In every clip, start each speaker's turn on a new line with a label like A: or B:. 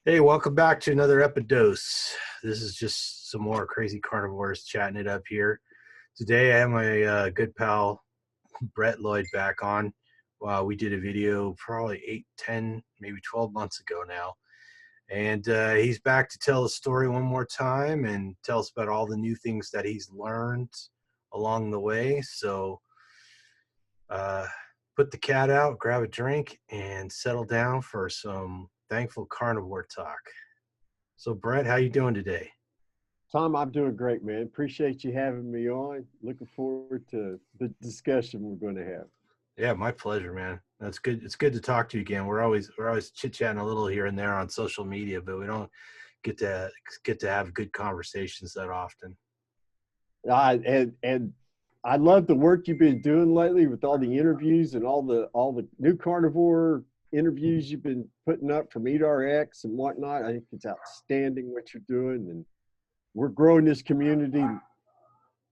A: Hey, welcome back to another Epidose. This is just some more crazy carnivores chatting it up here. Today I have my good pal Brett Lloyd back on. We did a video probably 8, 10, maybe 12 months ago now. And he's back to tell the story one more time and tell us about all the new things that he's learned along the way. So put the cat out, grab a drink, and settle down for some thankful carnivore talk. So, Brett, how you doing today?
B: Tom, I'm doing great, man. Appreciate you having me on. Looking forward to the discussion we're going to have.
A: Yeah, my pleasure, man. That's good. It's good to talk to you again. We're always chit-chatting a little here and there on social media, but we don't get to have good conversations that often.
B: And I love the work you've been doing lately with all the interviews and all the new carnivore interviews you've been putting up from EatRx and whatnot. I think it's outstanding what you're doing, and we're growing this community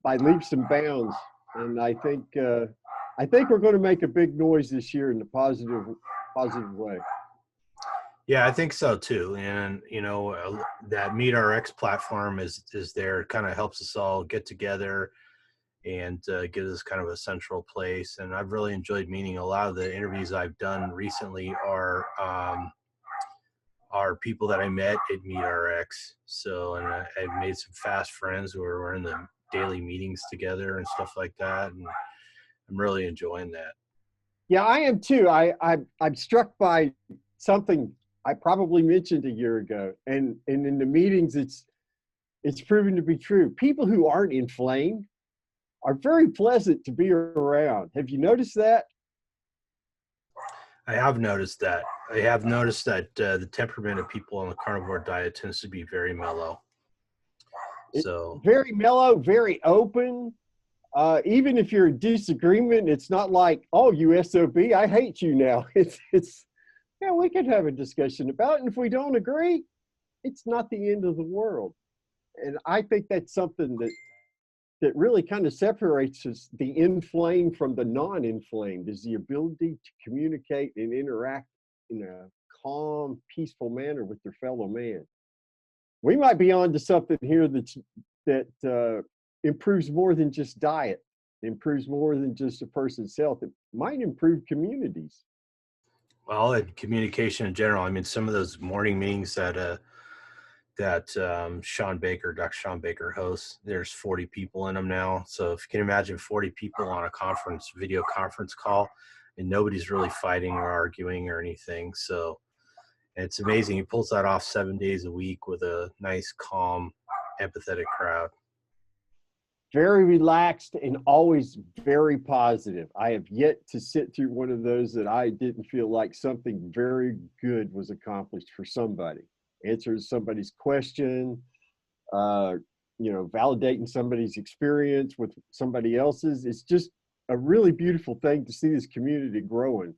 B: by leaps and bounds. And I think we're going to make a big noise this year in a positive way.
A: Yeah, I think so too. And that MeatRx platform is there. It kind of helps us all get together and gives us kind of a central place. And I've really enjoyed meeting a lot of the interviews I've done recently are people that I met at MeatRx. So, and I've made some fast friends who are in the daily meetings together and stuff like that. And I'm really enjoying that.
B: Yeah, I am too. I'm struck by something I probably mentioned a year ago, and in the meetings, it's proven to be true. People who aren't inflamed are very pleasant to be around. Have you noticed that?
A: I have noticed that. I have noticed that the temperament of people on the carnivore diet tends to be very mellow. So,
B: Very mellow, very open. Even if you're in disagreement, it's not like, oh, you SOB, I hate you now. It's yeah, we could have a discussion about it. And if we don't agree, it's not the end of the world. And I think that's something that really kind of separates us, the inflamed from the non-inflamed, is the ability to communicate and interact in a calm, peaceful manner with your fellow man. We might be on to something here that improves more than just diet, improves more than just a person's health. It might improve communities.
A: well, and communication in general. I mean, some of those morning meetings that Dr. Sean Baker hosts, there's 40 people in them now. So if you can imagine 40 people on a video conference call, and nobody's really fighting or arguing or anything. So it's amazing. He pulls that off 7 days a week with a nice, calm, empathetic crowd.
B: Very relaxed and always very positive. I have yet to sit through one of those that I didn't feel like something very good was accomplished for somebody. Answers somebody's question, uh, validating somebody's experience with somebody else's. It's just a really beautiful thing to see this community growing.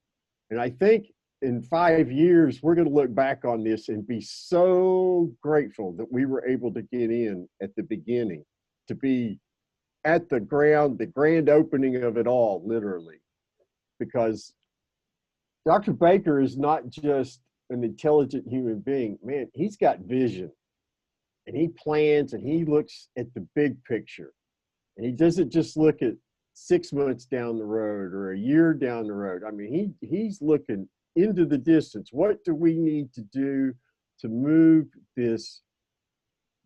B: And I think in 5 years, we're going to look back on this and be so grateful that we were able to get in at the beginning, to be at the grand opening of it all, literally. Because Dr. Baker is not just an intelligent human being. Man, he's got vision, and he plans, and he looks at the big picture. And he doesn't just look at 6 months down the road or a year down the road. I mean, he's looking into the distance. What do we need to do to move this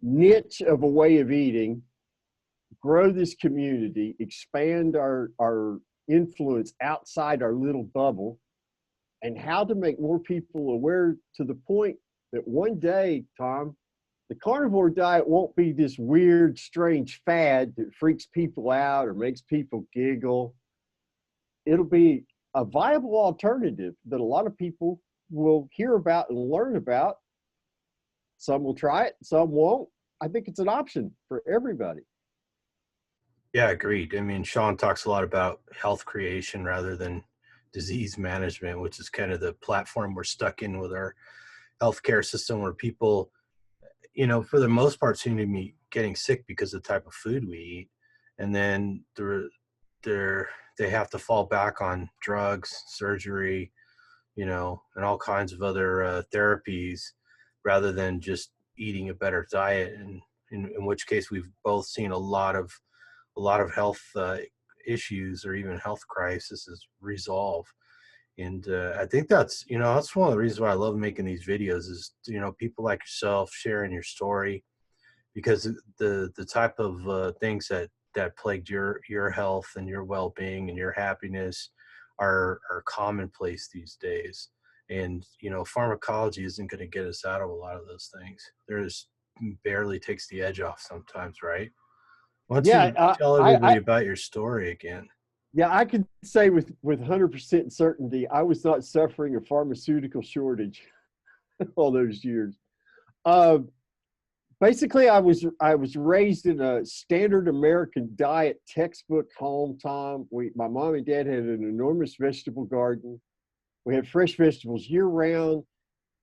B: niche of a way of eating, grow this community, expand our influence outside our little bubble, and how to make more people aware to the point that one day, Tom, the carnivore diet won't be this weird, strange fad that freaks people out or makes people giggle. It'll be a viable alternative that a lot of people will hear about and learn about. Some will try it, some won't. I think it's an option for everybody.
A: Yeah, agreed. I mean, Sean talks a lot about health creation rather than disease management, which is kind of the platform we're stuck in with our healthcare system, where people, for the most part, seem to be getting sick because of the type of food we eat, and then they have to fall back on drugs, surgery, and all kinds of other therapies rather than just eating a better diet. And in which case we've both seen a lot of health issues or even health crises resolve. And I think that's, that's one of the reasons why I love making these videos is, people like yourself sharing your story, because the type of things that plagued your health and your well-being and your happiness are commonplace these days. And pharmacology isn't going to get us out of a lot of those things. There's barely takes the edge off sometimes, right? Why don't
B: Yeah,
A: you tell everybody about your story again?
B: yeah, I can say with 100% certainty, I was not suffering a pharmaceutical shortage all those years. Uh, Basically, I was raised in a standard American diet textbook home. Tom, my mom and dad had an enormous vegetable garden. We had fresh vegetables year round,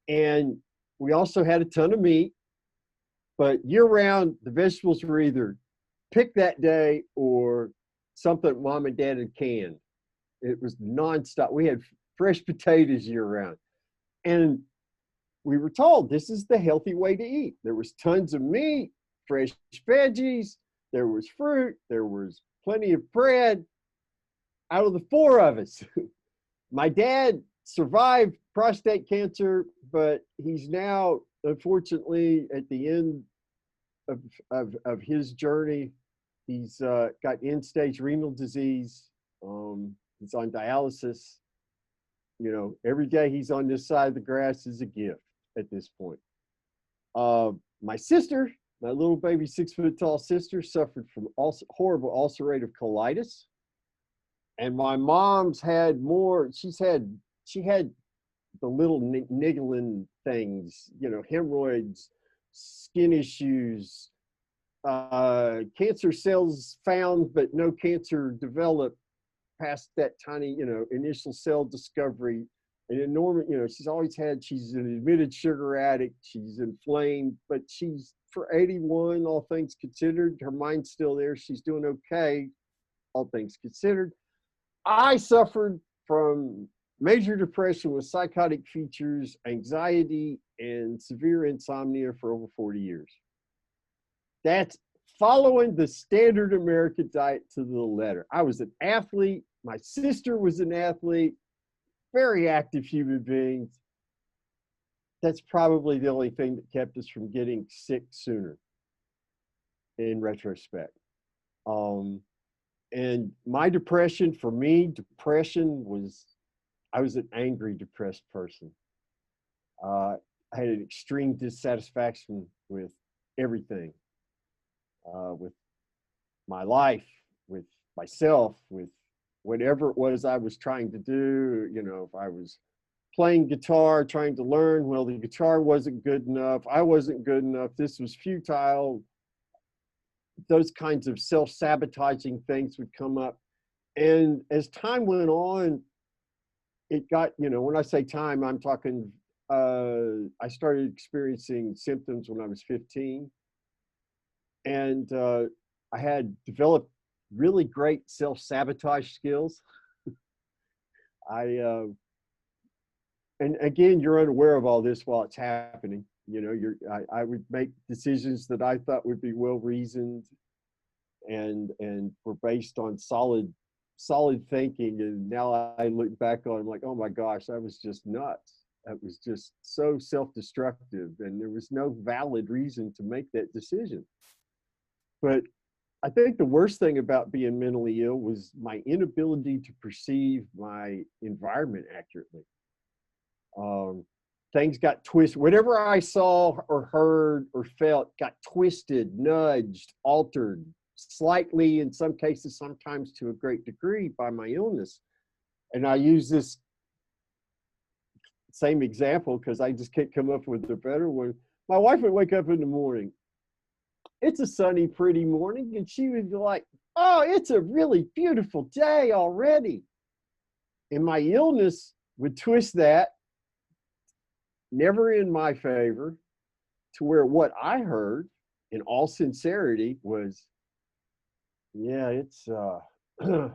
B: and we also had a ton of meat. But year round, the vegetables were either picked that day or something mom and dad had canned. It was nonstop. We had fresh potatoes year round. And we were told this is the healthy way to eat. There was tons of meat, fresh veggies, there was fruit, there was plenty of bread. Out of the four of us, my dad survived prostate cancer, but he's now, unfortunately, at the end of his journey. He's got end-stage renal disease. He's on dialysis. Every day he's on this side of the grass is a gift at this point. My sister, my little baby 6 foot tall sister, suffered from horrible ulcerative colitis. And my mom's had more, she had the little niggling things, hemorrhoids, skin issues, cancer cells found, but no cancer developed past that tiny, initial cell discovery. An enormous, she's an admitted sugar addict. She's inflamed, but she's, for 81, all things considered, her mind's still there. She's doing okay, all things considered. I suffered from major depression with psychotic features, anxiety, and severe insomnia for over 40 years. That's following the standard American diet to the letter. I was an athlete. My sister was an athlete, very active human beings. That's probably the only thing that kept us from getting sick sooner, in retrospect. And my depression, for me, depression was, I was an angry, depressed person. I had an extreme dissatisfaction with everything, with my life, with myself, with whatever it was I was trying to do. If I was playing guitar, trying to learn, well, the guitar wasn't good enough. I wasn't good enough. This was futile. Those kinds of self-sabotaging things would come up. And as time went on, it got, when I say time, I'm talking, I started experiencing symptoms when I was 15. And I had developed really great self-sabotage skills. And again, you're unaware of all this while it's happening. I would make decisions that I thought would be well-reasoned and were based on solid thinking. And now I look back on, I'm like, oh my gosh, I was just nuts. That was just so self-destructive, and there was no valid reason to make that decision. But I think the worst thing about being mentally ill was my inability to perceive my environment accurately. Things got twisted. Whatever I saw or heard or felt got twisted, nudged, altered slightly, in some cases, sometimes to a great degree, by my illness. And I use this same example because I just can't come up with a better one. My wife would wake up in the morning. It's a sunny, pretty morning, and she would be like, oh, it's a really beautiful day already. And my illness would twist that, never in my favor, to where what I heard, in all sincerity, was, yeah, it's going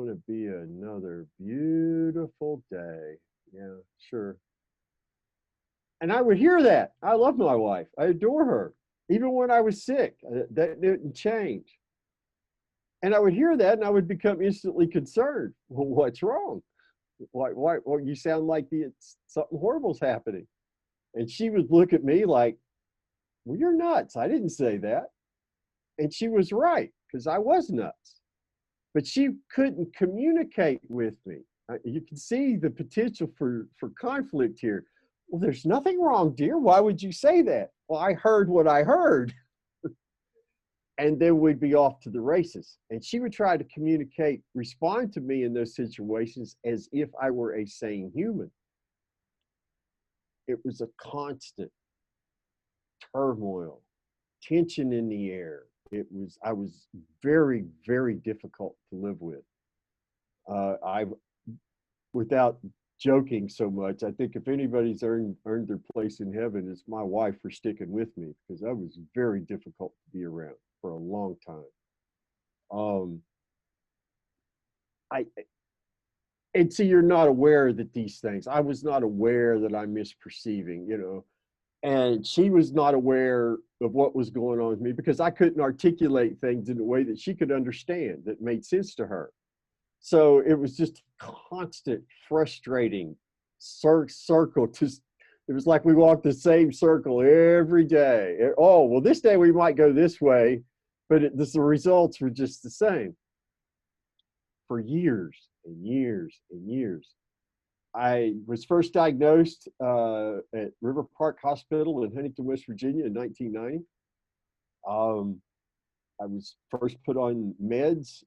B: to be another beautiful day. Yeah, sure. And I would hear that. I love my wife. I adore her. Even when I was sick, that didn't change. And I would hear that and I would become instantly concerned. Well, what's wrong? Why, well, you sound like something horrible's happening. And she would look at me like, well, you're nuts. I didn't say that. And she was right, because I was nuts. But she couldn't communicate with me. You can see the potential for conflict here. Well, there's nothing wrong, dear. Why would you say that? Well, I heard what I heard. And then we'd be off to the races. And she would try to communicate, respond to me in those situations as if I were a sane human. It was a constant turmoil, tension in the air. I was very, very difficult to live with. Without joking so much, I think if anybody's earned their place in heaven, it's my wife for sticking with me, because I was very difficult to be around for a long time. And so you're not aware that these things, I was not aware that I'm misperceiving, and she was not aware of what was going on with me, because I couldn't articulate things in a way that she could understand that made sense to her. So it was just constant, frustrating circle. It was like we walked the same circle every day. Oh, well, this day we might go this way, but the results were just the same for years and years and years. I was first diagnosed at River Park Hospital in Huntington, West Virginia in 1990. I was first put on meds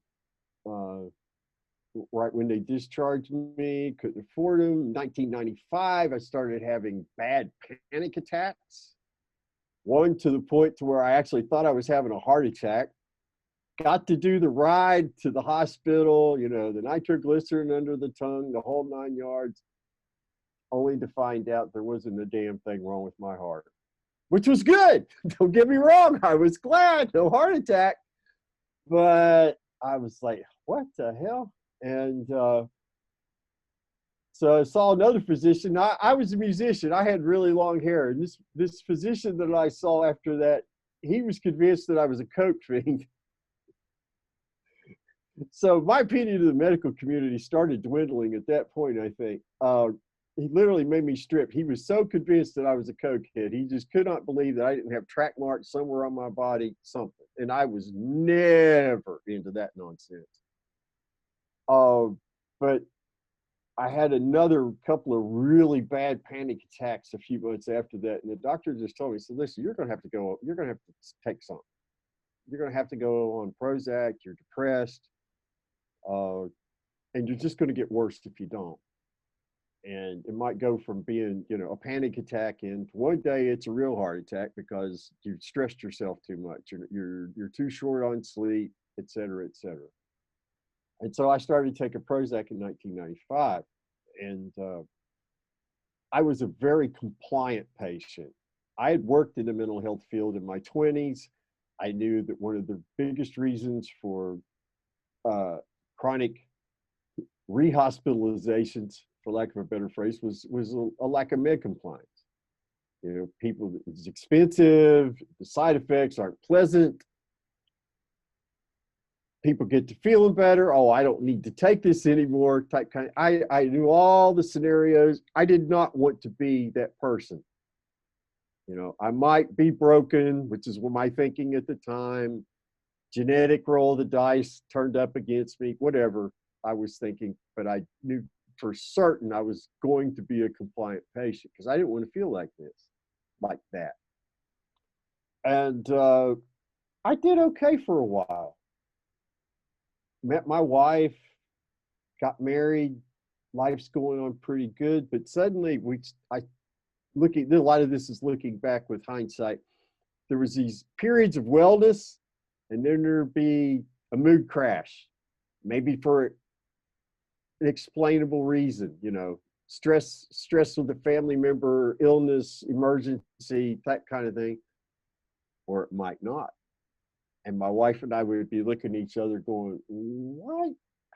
B: right when they discharged me, couldn't afford them. 1995, I started having bad panic attacks. One to the point to where I actually thought I was having a heart attack. Got to do the ride to the hospital, the nitroglycerin under the tongue, the whole 9 yards, only to find out there wasn't a damn thing wrong with my heart, which was good. Don't get me wrong. I was glad, no heart attack. But I was like, what the hell? And so I saw another physician. I was a musician. I had really long hair. And this physician that I saw after that, he was convinced that I was a coke fiend. So my opinion of the medical community started dwindling at that point, I think. He literally made me strip. He was so convinced that I was a cokehead. He just could not believe that I didn't have track marks somewhere on my body, something. And I was never into that nonsense. But I had another couple of really bad panic attacks a few months after that. And the doctor just told me, he said, listen, you're going to have to take something. You're going to have to go on Prozac. You're depressed. And you're just going to get worse if you don't. And it might go from being, a panic attack into one day it's a real heart attack because you've stressed yourself too much. You're too short on sleep, et cetera, et cetera. And so I started taking Prozac in 1995. And I was a very compliant patient. I had worked in the mental health field in my 20s. I knew that one of the biggest reasons for chronic rehospitalizations, for lack of a better phrase, was a lack of med compliance. It's expensive, the side effects aren't pleasant. People get to feeling better. Oh, I don't need to take this anymore. I knew all the scenarios. I did not want to be that person. I might be broken, which is what my thinking at the time. Genetic roll of the dice turned up against me, whatever I was thinking. But I knew for certain I was going to be a compliant patient because I didn't want to feel like that. And I did okay for a while. Met my wife, got married, life's going on pretty good, but suddenly a lot of this is looking back with hindsight. There was these periods of wellness, and then there'd be a mood crash, maybe for an explainable reason, stress with a family member, illness, emergency, that kind of thing, or it might not. And my wife and I would be looking at each other going, what?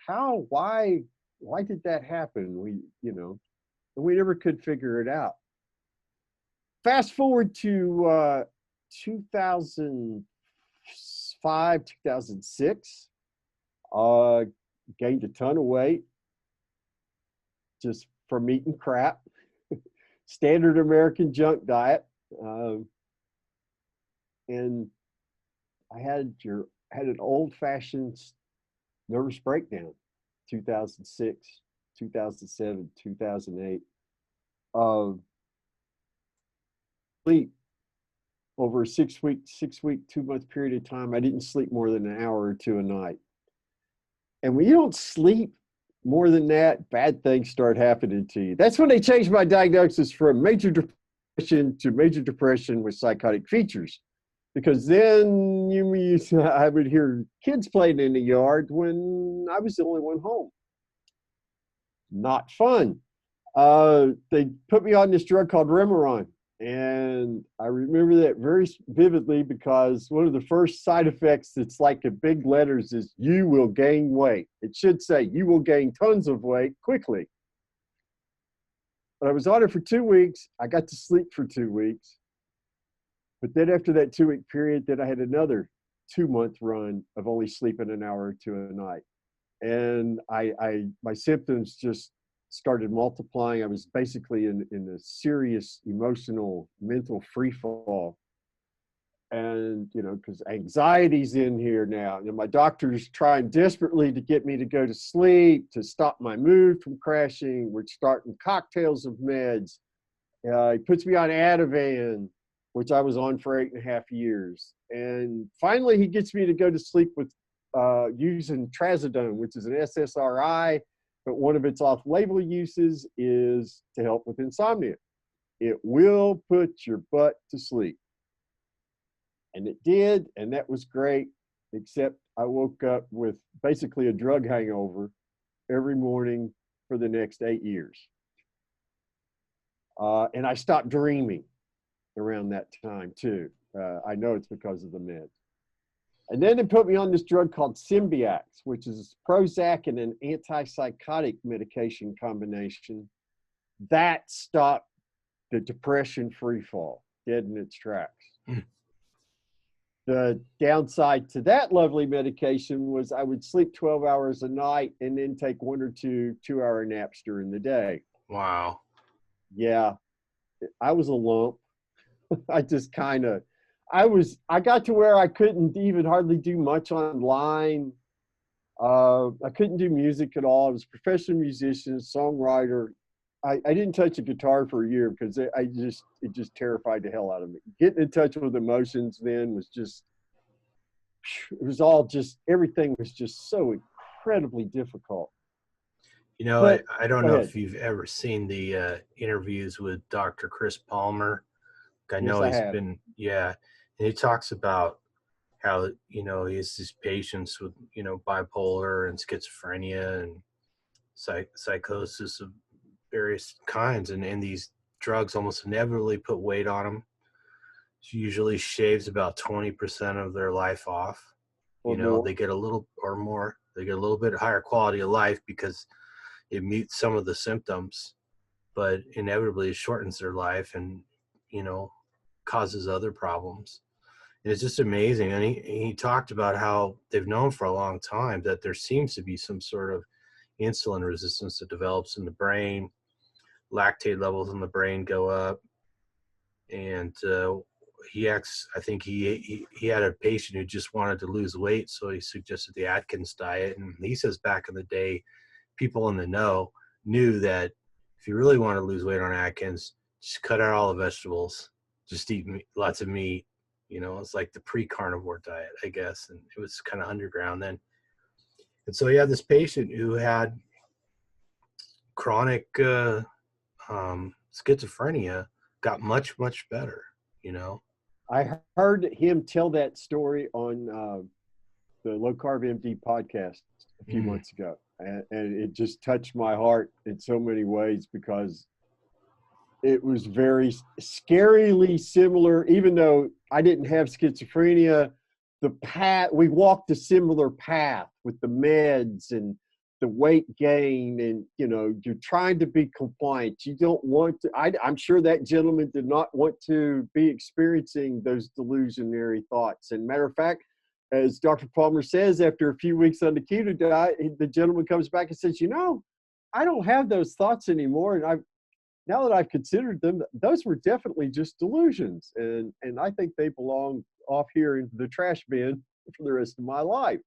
B: How? Why did that happen? And we never could figure it out. fast forward to 2005, 2006. Gained a ton of weight just from eating crap. Standard American junk diet. And I had an old-fashioned nervous breakdown, 2006, 2007, 2008. Sleep over a 6-week, 2-month period of time. I didn't sleep more than an hour or two a night. And when you don't sleep more than that, bad things start happening to you. That's when they changed my diagnosis from major depression to major depression with psychotic features. Because then I would hear kids playing in the yard when I was the only one home. Not fun. They put me on this drug called Remeron. And I remember that very vividly because one of the first side effects that's like in big letters is you will gain weight. It should say you will gain tons of weight quickly. But I was on it for 2 weeks. I got to sleep for 2 weeks. But then after that 2-week period, then I had another 2-month run of only sleeping an hour or two a night. And my symptoms just started multiplying. I was basically in a serious emotional, mental free fall. And, because anxiety's in here now. My doctor's trying desperately to get me to go to sleep, to stop my mood from crashing. We're starting cocktails of meds. He puts me on Ativan, which I was on for 8.5 years. And finally, he gets me to go to sleep with using trazodone, which is an SSRI, but one of its off-label uses is to help with insomnia. It will put your butt to sleep. And it did, and that was great, except I woke up with basically a drug hangover every morning for the next 8 years. And I stopped dreaming around that time too. I know it's because of the meds. And then they put me on this drug called Symbyax, which is Prozac and an antipsychotic medication combination. That stopped the depression free fall, dead in its tracks. The downside to that lovely medication was I would sleep 12 hours a night and then take 1 or 2 2-hour naps during the day.
A: Wow.
B: Yeah, I was a lump. I just kind of, I got to where I couldn't even hardly do much online. I couldn't do music at all. I was a professional musician, songwriter. I didn't touch a guitar for a year because it just terrified the hell out of me. Getting in touch with emotions then was just, it was all just, everything was just so incredibly difficult.
A: But, I don't know if you've ever seen the interviews with Dr. Chris Palmer. I know
B: yes,
A: he's been, and he talks about how, he has these patients with, bipolar and schizophrenia and psychosis of various kinds. And these drugs almost inevitably put weight on them. It usually shaves about 20% of their life off. They get a little or more. They get a little bit higher quality of life because it mutes some of the symptoms, but inevitably it shortens their life and, causes other problems. And it's just amazing. And he talked about how they've known for a long time that there seems to be some sort of insulin resistance that develops in the brain. Lactate levels in the brain go up. And I think he had a patient who just wanted to lose weight, so he suggested the Atkins diet. And he says back in the day, people in the know knew that if you really want to lose weight on Atkins, just cut out all the vegetables, just eat lots of meat. It's like the pre-carnivore diet, I guess. And it was kind of underground then. And so he had this patient who had chronic schizophrenia, got much, much better,
B: I heard him tell that story on the Low Carb MD podcast a few months ago. And it just touched my heart in so many ways because it was very scarily similar. Even though I didn't have schizophrenia, we walked a similar path with the meds and the weight gain, and you're trying to be compliant. You don't want to. I'm sure that gentleman did not want to be experiencing those delusionary thoughts. And matter of fact, as Dr. Palmer says, after a few weeks on the keto diet, the gentleman comes back and says, I don't have those thoughts anymore. And now that I've considered them, those were definitely just delusions. And I think they belong off here in the trash bin for the rest of my life,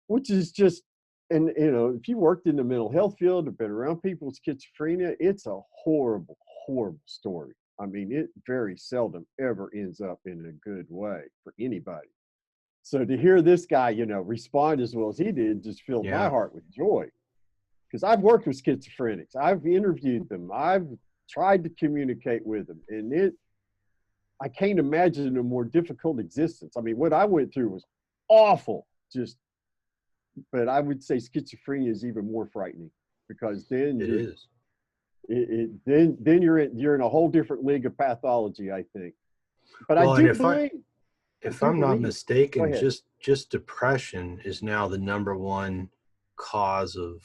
B: which is just, and if you worked in the mental health field or been around people with schizophrenia, it's a horrible, horrible story. I mean, it very seldom ever ends up in a good way for anybody. So to hear this guy, respond as well as he did just filled my heart with joy. Because I've worked with schizophrenics. I've interviewed them. I've tried to communicate with them. And I can't imagine a more difficult existence. I mean, what I went through was awful. But I would say schizophrenia is even more frightening, because then then you're in a whole different league of pathology, I think. But
A: well,
B: I do believe,
A: if I'm not mistaken, just depression is now the #1 cause of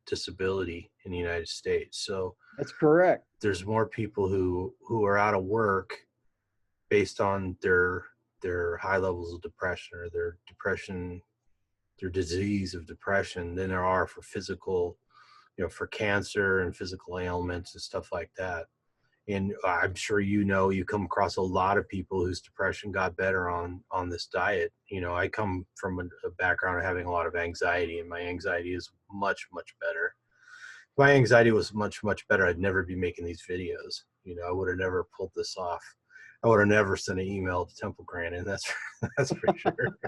A: disability in the United States. So
B: that's correct.
A: There's more people who are out of work based on their high levels of depression, or their disease of depression, than there are for physical, for cancer and physical ailments and stuff like that. And I'm sure you come across a lot of people whose depression got better on this diet. I come from a background of having a lot of anxiety, and my anxiety is much, much better. If my anxiety was much, much better, I'd never be making these videos. I would have never pulled this off. I would have never sent an email to Temple Grant, and that's for sure.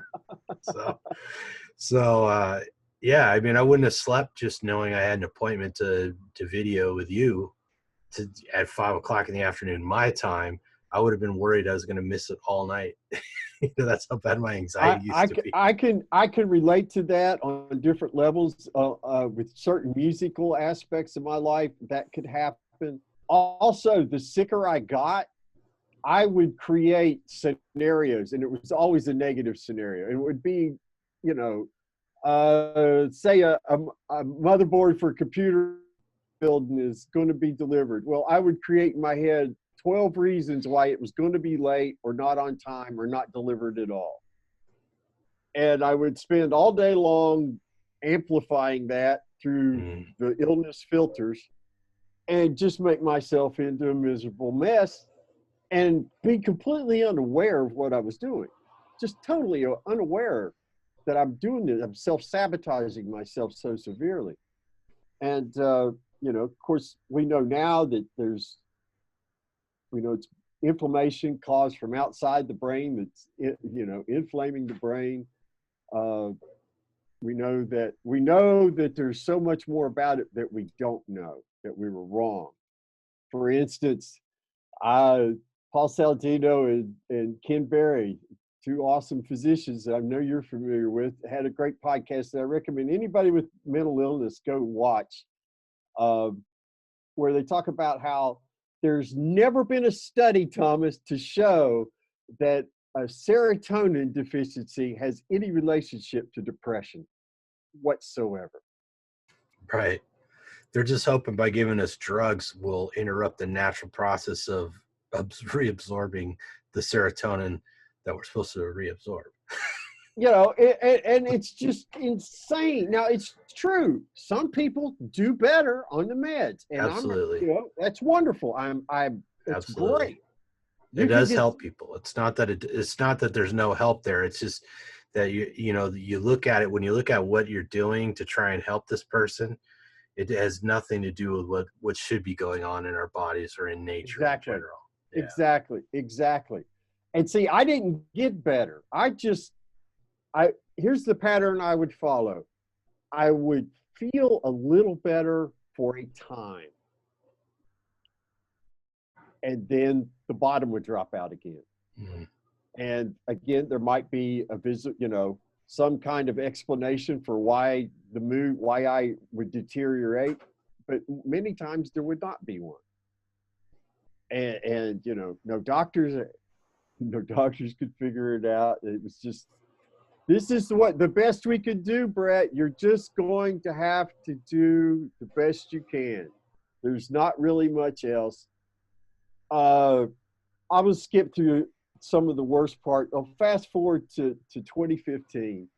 A: So yeah, I mean, I wouldn't have slept just knowing I had an appointment to video with you at 5 o'clock in the afternoon my time. I would have been worried I was going to miss it all night. That's how bad my anxiety used to be.
B: I can relate to that on different levels. With certain musical aspects of my life, that could happen. Also, the sicker I got, I would create scenarios, and it was always a negative scenario. It would be, say a motherboard for a computer building is going to be delivered. Well, I would create in my head 12 reasons why it was going to be late or not on time or not delivered at all. And I would spend all day long amplifying that through the illness filters, and just make myself into a miserable mess and be completely unaware of what I was doing. Just totally unaware that I'm doing this. I'm self-sabotaging myself so severely. And, of course, we know now that it's inflammation caused from outside the brain that's, inflaming the brain. We know that there's so much more about it that we don't know, that we were wrong. For instance, Paul Saladino and Ken Berry, two awesome physicians that I know you're familiar with, had a great podcast that I recommend anybody with mental illness go watch, where they talk about how there's never been a study, Thomas, to show that a serotonin deficiency has any relationship to depression whatsoever.
A: Right. They're just hoping by giving us drugs will interrupt the natural process of reabsorbing the serotonin that we're supposed to reabsorb.
B: And it's just insane. Now, it's true. Some people do better on the meds. And
A: absolutely.
B: That's wonderful. It's
A: absolutely
B: great.
A: It does help people. It's not that there's no help there. It's just that you look at it, when you look at what you're doing to try and help this person, it has nothing to do with what should be going on in our bodies or in nature in general. Yeah.
B: Exactly. And see, I didn't get better. Here's the pattern I would follow. I would feel a little better for a time, and then the bottom would drop out again. Mm-hmm. And again, there might be some kind of explanation for why I would deteriorate, but many times there would not be one. And no doctors could figure it out. It was just, This is what the best we could do, Brett. You're just going to have to do the best you can. There's not really much else. I will skip through some of the worst part. I'll fast forward to 2015.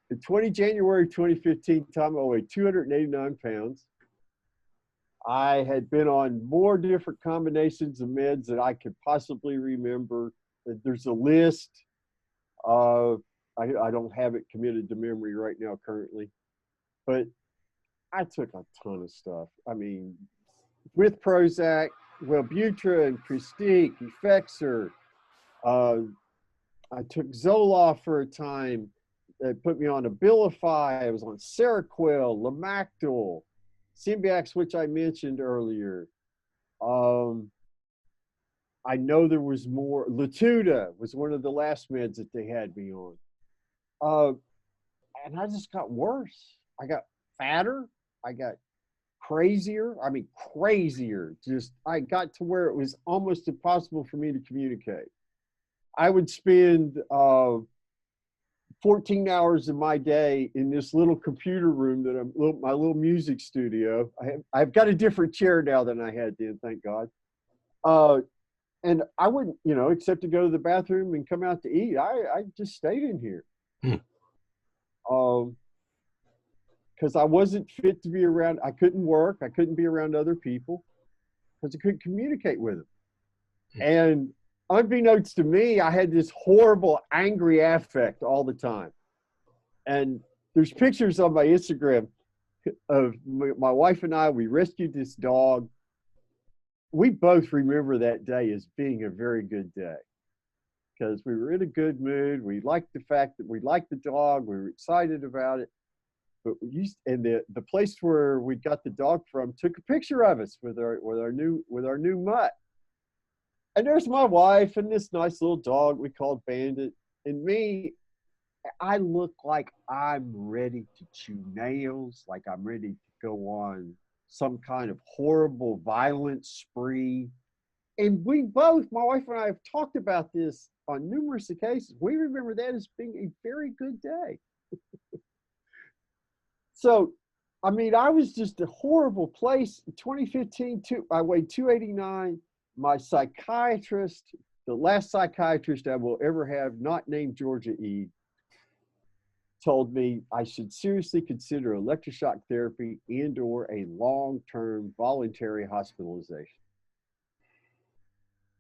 B: In January 2015, time I weighed 289 pounds. I had been on more different combinations of meds that I could possibly remember. There's a list. I don't have it committed to memory right now currently, but I took a ton of stuff. I mean, with Prozac, Wellbutrin, Pristiq, Effexor. I took Zoloft for a time. They put me on Abilify. I was on Seroquel, Lamictal, Symbyax, which I mentioned earlier. I know there was more. Latuda was one of the last meds that they had me on. And I just got worse. I got fatter. I got crazier. I mean, crazier. Just, I got to where it was almost impossible for me to communicate. I would spend 14 hours of my day in this little computer room that my little music studio. I've got a different chair now than I had then, thank God. And I wouldn't, except to go to the bathroom and come out to eat. I just stayed in here. Because I wasn't fit to be around. I couldn't work. I couldn't be around other people because I couldn't communicate with them. And unbeknownst to me, I had this horrible angry affect all the time. And there's pictures on my Instagram of my wife and I. We rescued this dog. We both remember that day as being a very good day because we were in a good mood. We liked the fact that we liked the dog. We were excited about it. But the place where we got the dog from took a picture of us with our new mutt. And there's my wife and this nice little dog we called Bandit. And me, I look like I'm ready to chew nails, like I'm ready to go on some kind of horrible violent spree. And we both, my wife and I, have talked about this on numerous occasions. We remember that as being a very good day. So, I mean, I was just a horrible place. In 2015, I weighed 289. My psychiatrist, the last psychiatrist I will ever have, not named Georgia E., told me I should seriously consider electroshock therapy and/or a long-term voluntary hospitalization.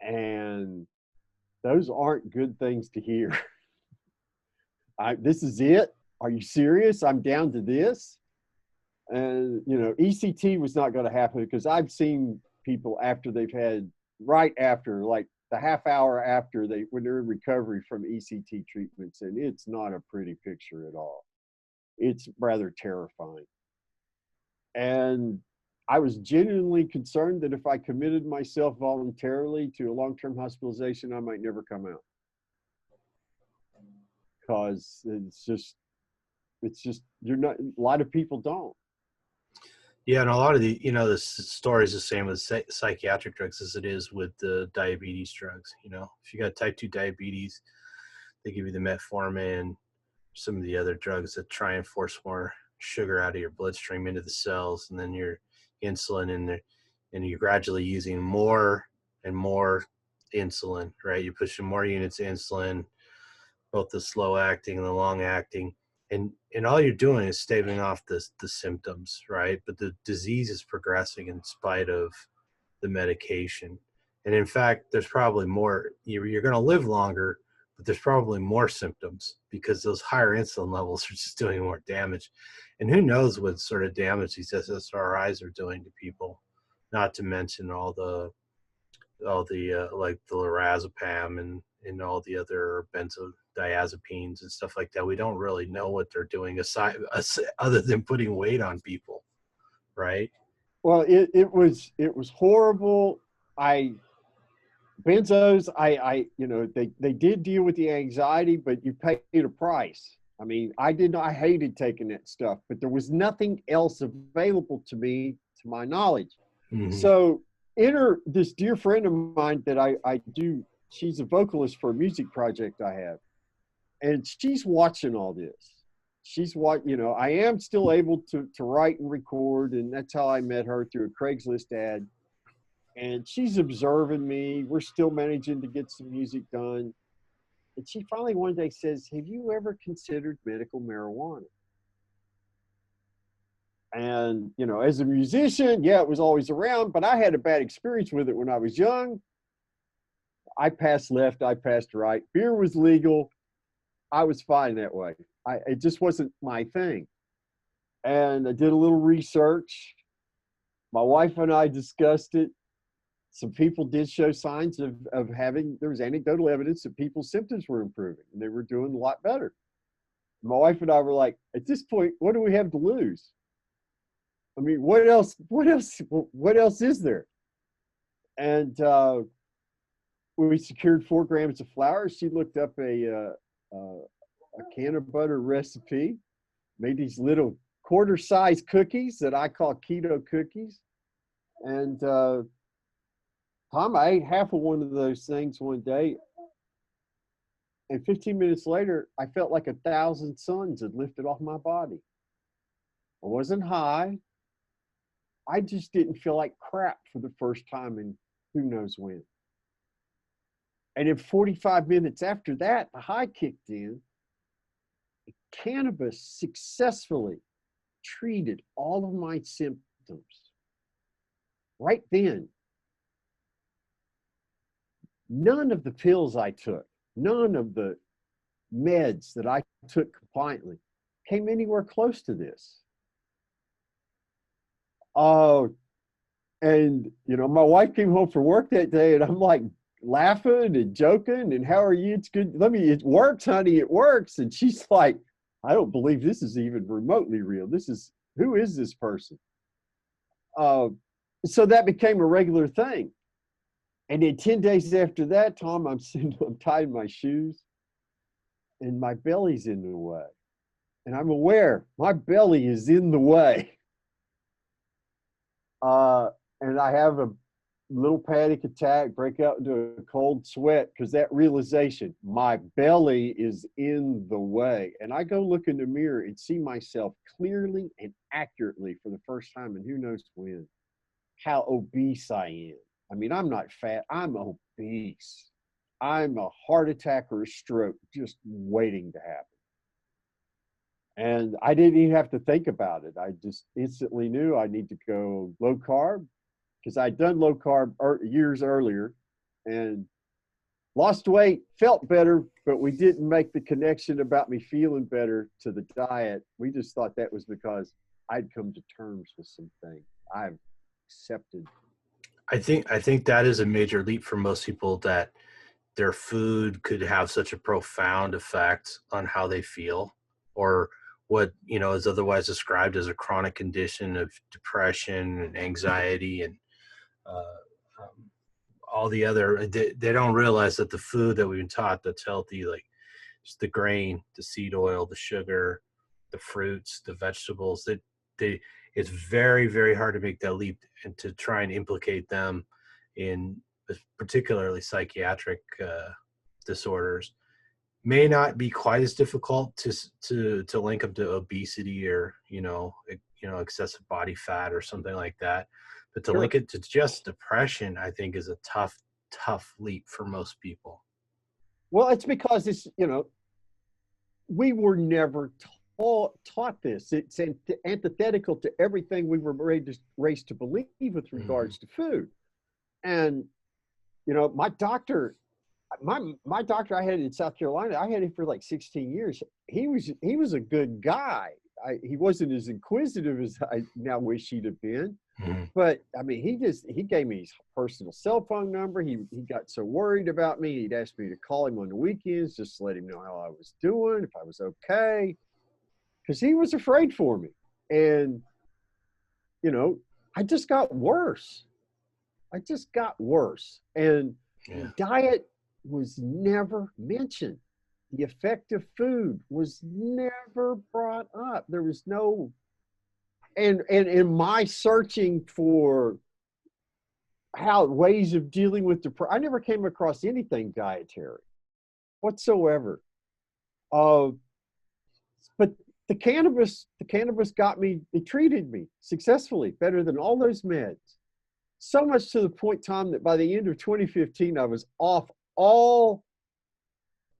B: And those aren't good things to hear. This is it? Are you serious? I'm down to this? And, ECT was not going to happen because I've seen people after they've had, right after, like the half hour after when they're in recovery from ECT treatments, and it's not a pretty picture at all. It's rather terrifying. And I was genuinely concerned that if I committed myself voluntarily to a long-term hospitalization, I might never come out. Because it's just, a lot of people don't.
A: Yeah, and a lot of the story is the same with psychiatric drugs as it is with the diabetes drugs. If you got type 2 diabetes, they give you the metformin, some of the other drugs that try and force more sugar out of your bloodstream into the cells, and then your insulin in there, and you're gradually using more and more insulin, right? You're pushing more units of insulin, both the slow acting and the long acting. And all you're doing is staving off the symptoms, right? But the disease is progressing in spite of the medication. And in fact, there's probably more. You're going to live longer, but there's probably more symptoms because those higher insulin levels are just doing more damage. And who knows what sort of damage these SSRIs are doing to people? Not to mention all the like the lorazepam and all the other benzodiazepines and stuff like that. We don't really know what they're doing other than putting weight on people, right?
B: Well, it was horrible. Benzos, they did deal with the anxiety, but you paid a price. I mean, I hated taking that stuff, but there was nothing else available to me, to my knowledge. Mm-hmm. So enter this dear friend of mine that I do. She's a vocalist for a music project I have. And she's watching all this. She's what, I am still able to write and record. And that's how I met her, through a Craigslist ad. And she's observing me. We're still managing to get some music done. And she finally one day says, "Have you ever considered medical marijuana?" And, as a musician, yeah, it was always around, but I had a bad experience with it when I was young. I passed left, I passed right. Beer was legal. I was fine that way. It just wasn't my thing. And I did a little research. My wife and I discussed it. Some people did show signs of having, there was anecdotal evidence that people's symptoms were improving and they were doing a lot better. My wife and I were like, at this point, what do we have to lose? I mean, what else is there? And we secured 4 grams of flour. She looked up a can of butter recipe, made these little quarter-size cookies that I call keto cookies. And Tom, I ate half of one of those things one day. And 15 minutes later, I felt like 1,000 suns had lifted off my body. I wasn't high. I just didn't feel like crap for the first time in who knows when. And in 45 minutes after that, the high kicked in. Cannabis successfully treated all of my symptoms. Right then, none of the pills I took, none of the meds that I took compliantly came anywhere close to this. And my wife came home from work that day, and I'm like laughing and joking, and how are you? It's good. It works, honey. It works. And she's like, I don't believe this is even remotely real. Who is this person? So that became a regular thing. And then 10 days after that, Tom, I'm tying my shoes, and my belly's in the way. And I'm aware my belly is in the way. And I have a little panic attack, break out into a cold sweat, because that realization, my belly is in the way. And I go look in the mirror and see myself clearly and accurately for the first time, and who knows when, how obese I am. I mean, I'm not fat, I'm obese. I'm a heart attack or a stroke just waiting to happen. And I didn't even have to think about it. I just instantly knew I need to go low carb, because I'd done low carb years earlier and lost weight, felt better, but we didn't make the connection about me feeling better to the diet. We just thought that was because I'd come to terms with some things I've accepted.
A: I think that is a major leap for most people, that their food could have such a profound effect on how they feel, or what is otherwise described as a chronic condition of depression and anxiety and all the other. They don't realize that the food that we've been taught that's healthy, like just the grain, the seed oil, the sugar, the fruits, the vegetables, it's very, very hard to make that leap and to try and implicate them in particularly psychiatric disorders. May not be quite as difficult to link them to obesity or excessive body fat or something like that, but to link it to just depression, I think, is a tough leap for most people.
B: Well, it's because we were never taught this. It's antithetical to everything we were raised to believe with regards to food. And my doctor I had in South Carolina, I had him for like 16 years. He was a good guy. He wasn't as inquisitive as I now wish he'd have been. But I mean, he gave me his personal cell phone number. He got so worried about me. He'd ask me to call him on the weekends, just to let him know how I was doing, if I was okay, because he was afraid for me. And, I just got worse. And diet was never mentioned. The effect of food was never brought up. There was no, and in my searching for ways of dealing with depression, I never came across anything dietary whatsoever. Uh, but the cannabis got me, it treated me successfully better than all those meds. So much to the point, Tom, that by the end of 2015, I was off all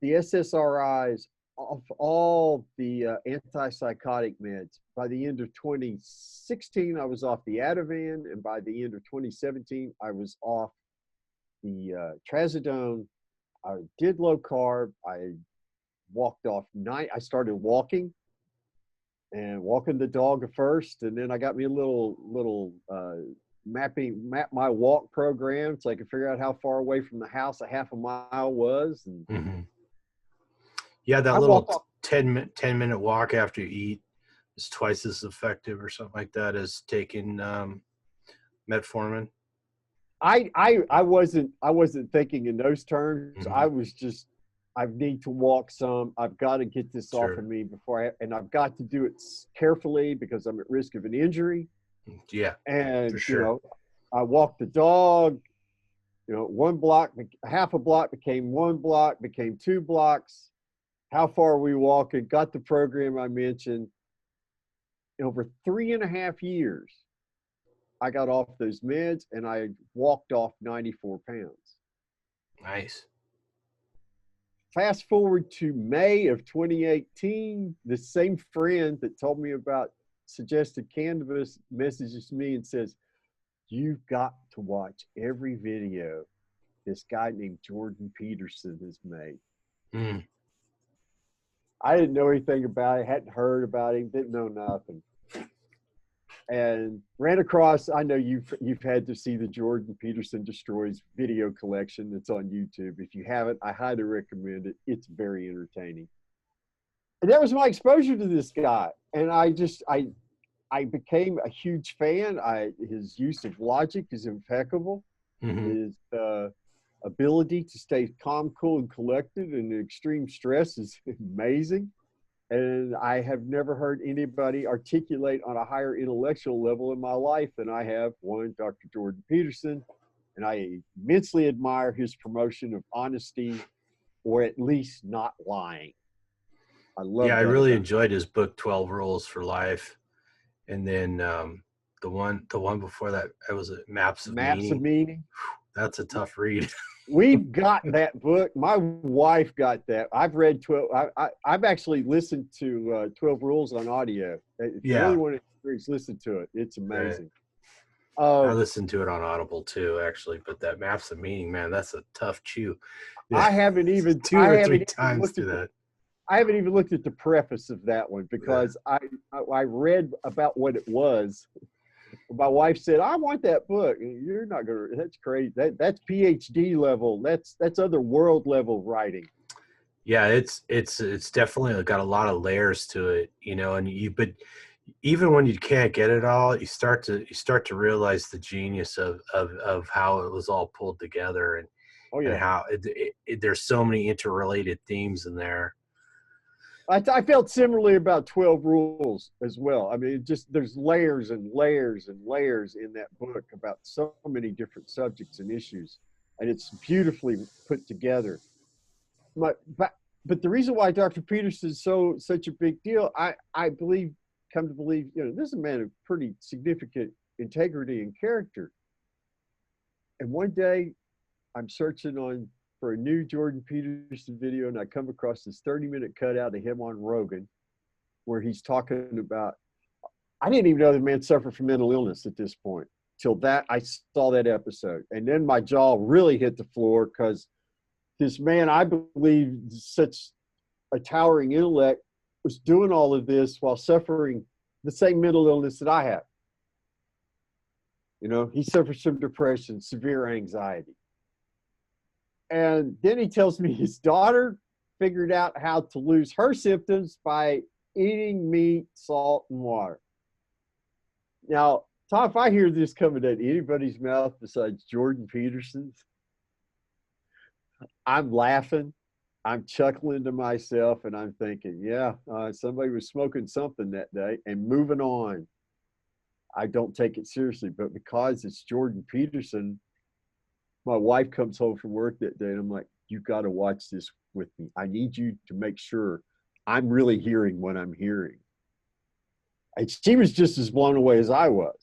B: the SSRIs, off all the antipsychotic meds. By the end of 2016, I was off the Ativan, and by the end of 2017, I was off the trazodone. I did low carb. I walked off night. I started walking and walking the dog at first, and then I got me a little map my walk program so I could figure out how far away from the house a half a mile was. And
A: Mm-hmm. Yeah, that
B: I
A: little
B: walked off.
A: 10-minute walk after you eat is twice as effective or something like that as taking metformin.
B: I wasn't thinking in those terms.
A: Mm-hmm.
B: I was just, I need to walk some. I've got to get this off
A: Sure.
B: of me before and I've got to do it carefully because I'm at risk of an injury.
A: Yeah,
B: And
A: for sure.
B: I walked the dog. One block, half a block became 1 block, became 2 blocks. How far we walking? Got the program I mentioned. Over 3.5 years, I got off those meds and I walked off 94 pounds.
A: Nice.
B: Fast forward to May of 2018, the same friend that told me about suggested cannabis messages me and says, "You've got to watch every video this guy named Jordan Peterson has made."
A: Mm.
B: I didn't know anything about it, hadn't heard about him, didn't know nothing. And ran across, I know you've had to see the Jordan Peterson Destroys video collection that's on YouTube. If you haven't, I highly recommend it. It's very entertaining. And that was my exposure to this guy. And I became a huge fan. His use of logic is impeccable.
A: Mm-hmm.
B: His ability to stay calm, cool, and collected in extreme stress is amazing. And I have never heard anybody articulate on a higher intellectual level in my life than I have Dr. Jordan Peterson. And I immensely admire his promotion of honesty, or at least not lying. I love that.
A: Yeah, I really enjoyed his book 12 Rules for Life. And then the one before that, it was Maps of Meaning. That's a tough read.
B: We've got that book. My wife got that. I've read 12. I've actually listened to 12 Rules on audio. If you really want to experience, listen to it. It's amazing.
A: Right. I listened to it on Audible too, actually. But that Maps of Meaning, man, that's a tough chew.
B: Yeah. I haven't even
A: two or three times through that.
B: I haven't even looked at the preface of that one because I read about what it was. My wife said, "I want that book." You're not gonna. That's crazy. That's PhD level. That's other world level writing.
A: Yeah, it's definitely got a lot of layers to it, but even when you can't get it all, you start to realize the genius of how it was all pulled together and how there's so many interrelated themes in there.
B: I felt similarly about 12 Rules as well. I mean, there's layers and layers and layers in that book about so many different subjects and issues, and it's beautifully put together. But the reason why Dr. Peterson is such a big deal, I come to believe, this is a man of pretty significant integrity and character. And one day, I'm searching for a new Jordan Peterson video, and I come across this 30-minute cutout of him on Rogan where he's talking about, I didn't even know the man suffered from mental illness at this point till I saw that episode. And then my jaw really hit the floor because this man, I believe, such a towering intellect, was doing all of this while suffering the same mental illness that I have. He suffers from depression, severe anxiety. And then he tells me his daughter figured out how to lose her symptoms by eating meat, salt, and water. Now, Tom, if I hear this coming out of anybody's mouth besides Jordan Peterson's, I'm laughing, I'm chuckling to myself, and I'm thinking, somebody was smoking something that day and moving on. I don't take it seriously, but because it's Jordan Peterson, my wife comes home from work that day and I'm like, "You got to watch this with me. I need you to make sure I'm really hearing what I'm hearing. And she was just as blown away as I was.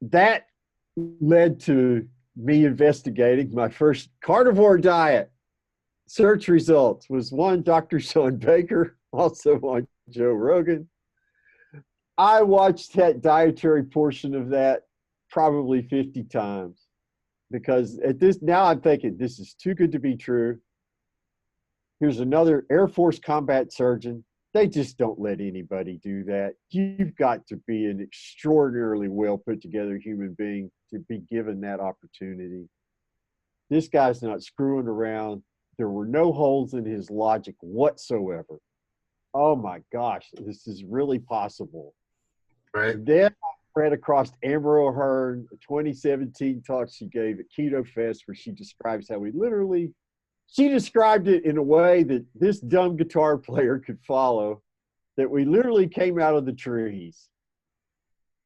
B: That led to me investigating my first carnivore diet. Search results was one Dr. Sean Baker, also on Joe Rogan. I watched that dietary portion of that probably 50 times because at this, now I'm thinking this is too good to be true. Here's another Air Force combat surgeon. They just don't let anybody do that. You've got to be an extraordinarily well put together human being to be given that opportunity. This guy's not screwing around. There were no holes in his logic whatsoever. Oh my gosh, this is really possible.
A: Right.
B: And then I read across Amber O'Hearn, a 2017 talk she gave at Keto Fest, where she describes how she described it in a way that this dumb guitar player could follow, that we literally came out of the trees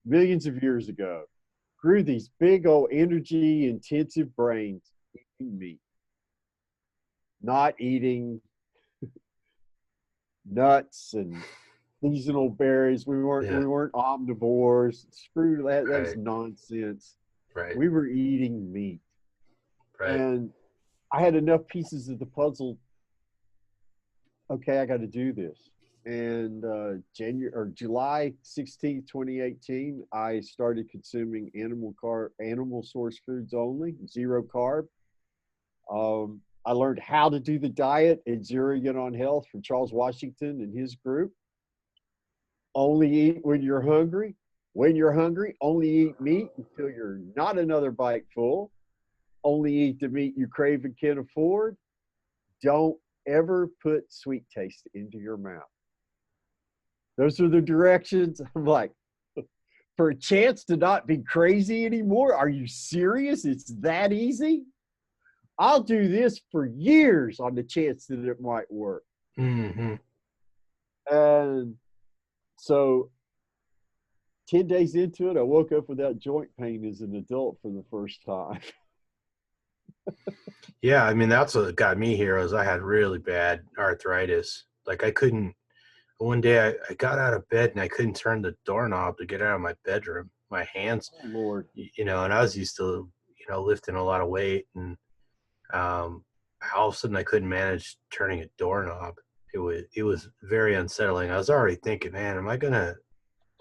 B: millions of years ago, grew these big old energy intensive brains eating meat, not eating nuts and seasonal berries. We weren't omnivores. Screw that. That's nonsense.
A: Right.
B: We were eating meat.
A: Right.
B: And I had enough pieces of the puzzle. Okay, I got to do this. And July 16th, 2018, I started consuming animal source foods only, zero carb. I learned how to do the diet at Zeroing In on Health from Charles Washington and his group. Only eat when you're hungry. When you're hungry, only eat meat until you're not another bite full. Only eat the meat you crave and can afford. Don't ever put sweet taste into your mouth. Those are the directions. I'm like, for a chance to not be crazy anymore? Are you serious? It's that easy? I'll do this for years on the chance that it might work.
A: Mm-hmm.
B: And so 10 days into it, I woke up without joint pain as an adult for the first time.
A: Yeah, I mean, that's what got me here is I had really bad arthritis. Like I couldn't, one day I got out of bed and I couldn't turn the doorknob to get out of my bedroom. My hands,
B: Oh, Lord.
A: and I was used to, lifting a lot of weight, and all of a sudden I couldn't manage turning a doorknob. It was very unsettling. I was already thinking, man, am I gonna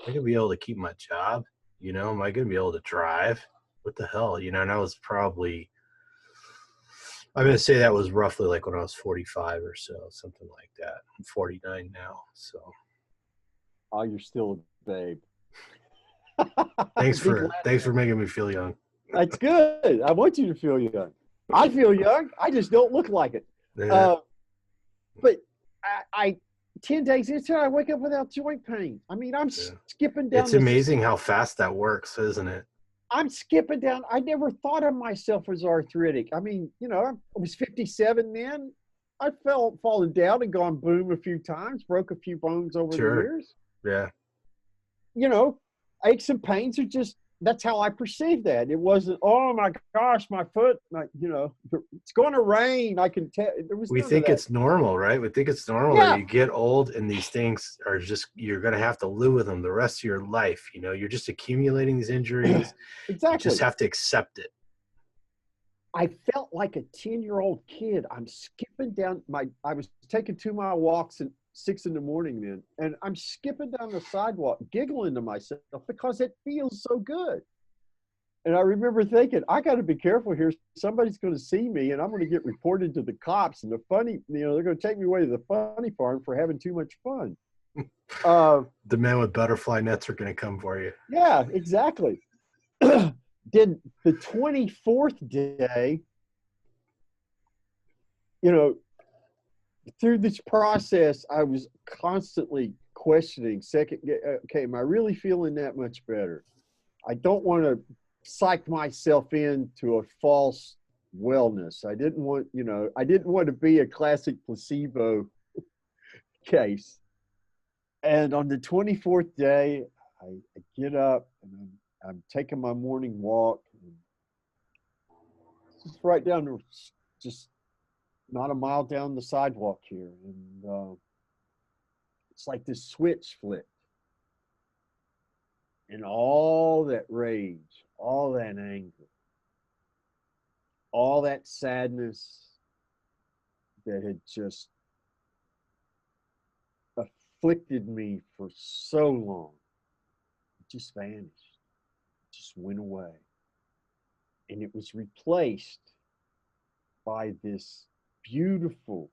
A: be able to keep my job? Am I gonna be able to drive? What the hell? And I was probably, I'm going to say that was roughly like when I was 45 or so, something like that. I'm 49 now, so.
B: Oh, you're still a babe.
A: Thanks for making me feel young.
B: That's good. I want you to feel young. I feel young. I just don't look like it.
A: Yeah.
B: But I 10 days into it, I wake up without joint pain. I mean, I'm skipping down.
A: It's amazing how fast that works, isn't it?
B: I'm skipping down. I never thought of myself as arthritic. I mean, I was 57 then. I fallen down and gone boom a few times, broke a few bones over the years.
A: Yeah.
B: Aches and pains are just, that's how I perceive that. It wasn't, oh my gosh, my foot, it's going to rain. I can tell.
A: We think it's normal, right? We think it's normal that you get old and these things are just, you're going to have to live with them the rest of your life. You're just accumulating these injuries.
B: Exactly.
A: You just have to accept it.
B: I felt like a 10-year-old kid. I'm skipping down I was taking 2-mile walks at 6 in the morning then, and I'm skipping down the sidewalk, giggling to myself because it feels so good. And I remember thinking, I got to be careful here. Somebody's going to see me and I'm going to get reported to the cops. And they're going to take me away to the funny farm for having too much fun.
A: The men with butterfly nets are going to come for you.
B: Yeah, exactly. Then the 24th day, through this process, I was constantly questioning, okay, am I really feeling that much better? I don't want to psych myself into a false wellness. I didn't want to be a classic placebo case. And on the 24th day, I get up and I'm taking my morning walk. Just just not a mile down the sidewalk here. And It's like the switch flipped. And all that rage, all that anger, all that sadness that had just afflicted me for so long, it just vanished, it just went away. And it was replaced by this beautiful,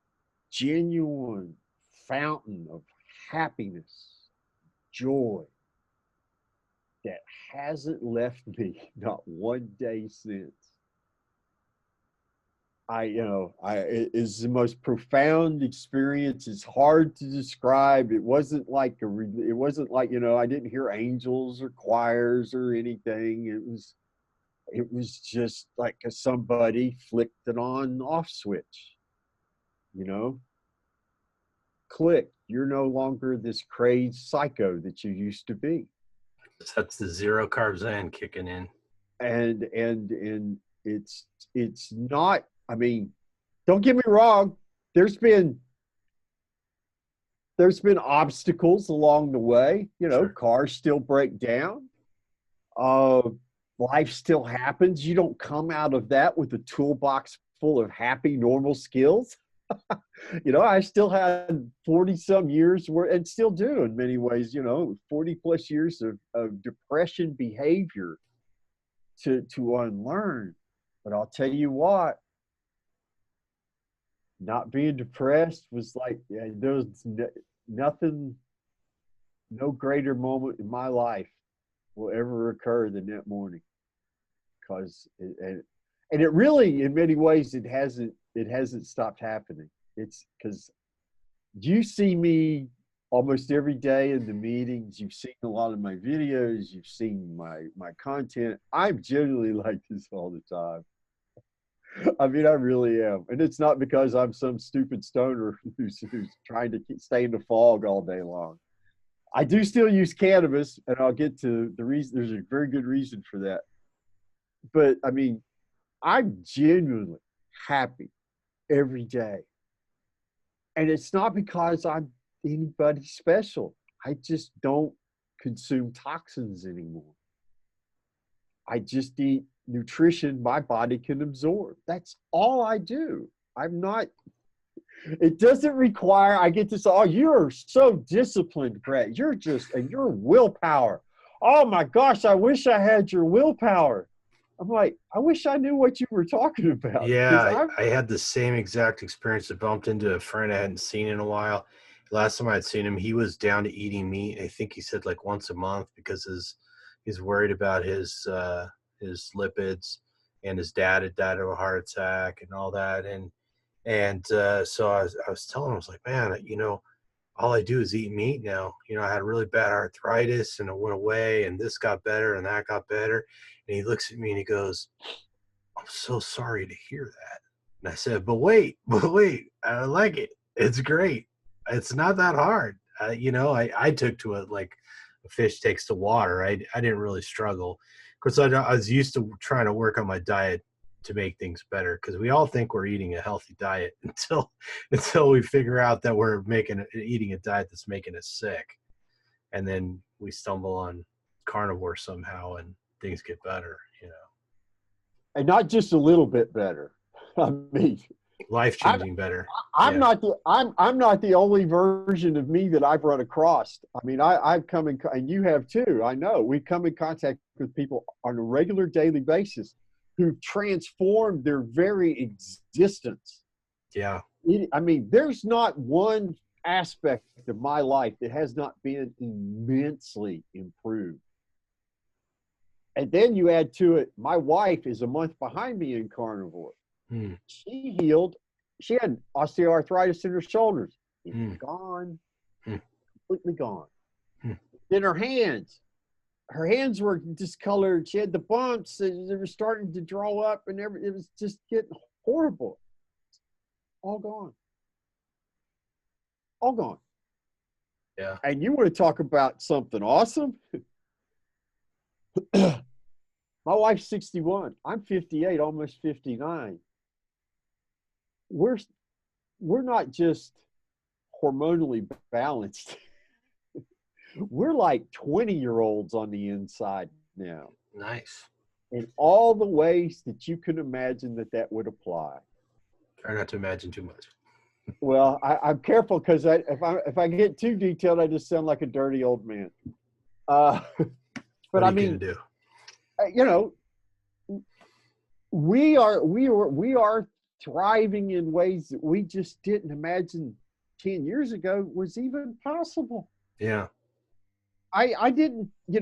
B: genuine fountain of happiness, joy that hasn't left me not one day since. It is the most profound experience. It's hard to describe. It wasn't like I didn't hear angels or choirs or anything. It was just like somebody flicked an on-off switch, click. You're no longer this crazed psycho that you used to be.
A: That's the zero carb Zen kicking in.
B: And it's not, I mean, don't get me wrong, there's been obstacles along the way.
A: Sure.
B: Cars still break down. Life still happens. You don't come out of that with a toolbox full of happy, normal skills. I still had 40 some years and still do in many ways, 40 plus years of depression behavior to unlearn. But I'll tell you what, not being depressed was like, there was nothing, no greater moment in my life will ever occur than that morning. Because it really, in many ways, it hasn't stopped happening. It's because you see me almost every day in the meetings. You've seen a lot of my videos. You've seen my content. I'm generally like this all the time. I mean, I really am. And it's not because I'm some stupid stoner who's trying to stay in the fog all day long. I do still use cannabis, and I'll get to the reason. There's a very good reason for that. But I mean, I'm genuinely happy every day. And it's not because I'm anybody special. I just don't consume toxins anymore. I just eat nutrition my body can absorb. That's all I do. It doesn't require, I get this, oh, you're so disciplined, Brett. And your willpower. Oh my gosh, I wish I had your willpower. I'm like, I wish I knew what you were talking about.
A: Yeah, I had the same exact experience. I bumped into a friend I hadn't seen in a while. Last time I'd seen him, he was down to eating meat. I think he said like once a month because he's worried about his lipids, and his dad had died of a heart attack and all that. So I was telling him, I was like, man, all I do is eat meat now. I had really bad arthritis and it went away, and this got better and that got better. And he looks at me and he goes, I'm so sorry to hear that. And I said, but wait, I like it. It's great. It's not that hard. I took to it like a fish takes to water. I didn't really struggle. Of course, I was used to trying to work on my diet to make things better, because we all think we're eating a healthy diet until we figure out that we're eating a diet that's making us sick. And then we stumble on carnivore somehow and things get better,
B: And not just a little bit better. I mean,
A: life-changing better.
B: I'm not the only version of me that I've run across. I mean, I've come in, and you have too. I know we come in contact with people on a regular daily basis who've transformed their very existence.
A: Yeah.
B: I mean, there's not one aspect of my life that has not been immensely improved. And then you add to it, my wife is a month behind me in carnivore. She healed. She had osteoarthritis in her shoulders. It's gone, completely gone. Then her hands were discolored. She had the bumps. They were starting to draw up, and it was just getting horrible. All gone. All gone.
A: Yeah.
B: And you want to talk about something awesome? My wife's 61. I'm 58, almost 59. We're not just hormonally balanced. We're like 20-year-olds on the inside now,
A: Nice.
B: in all the ways that you can imagine that would apply.
A: Try not to imagine too much.
B: Well, I'm careful because if I get too detailed, I just sound like a dirty old man. But
A: What
B: I
A: are you
B: mean,
A: gonna do?
B: you know, we are thriving in ways that we just didn't imagine 10 years ago was even possible.
A: Yeah.
B: I didn't, in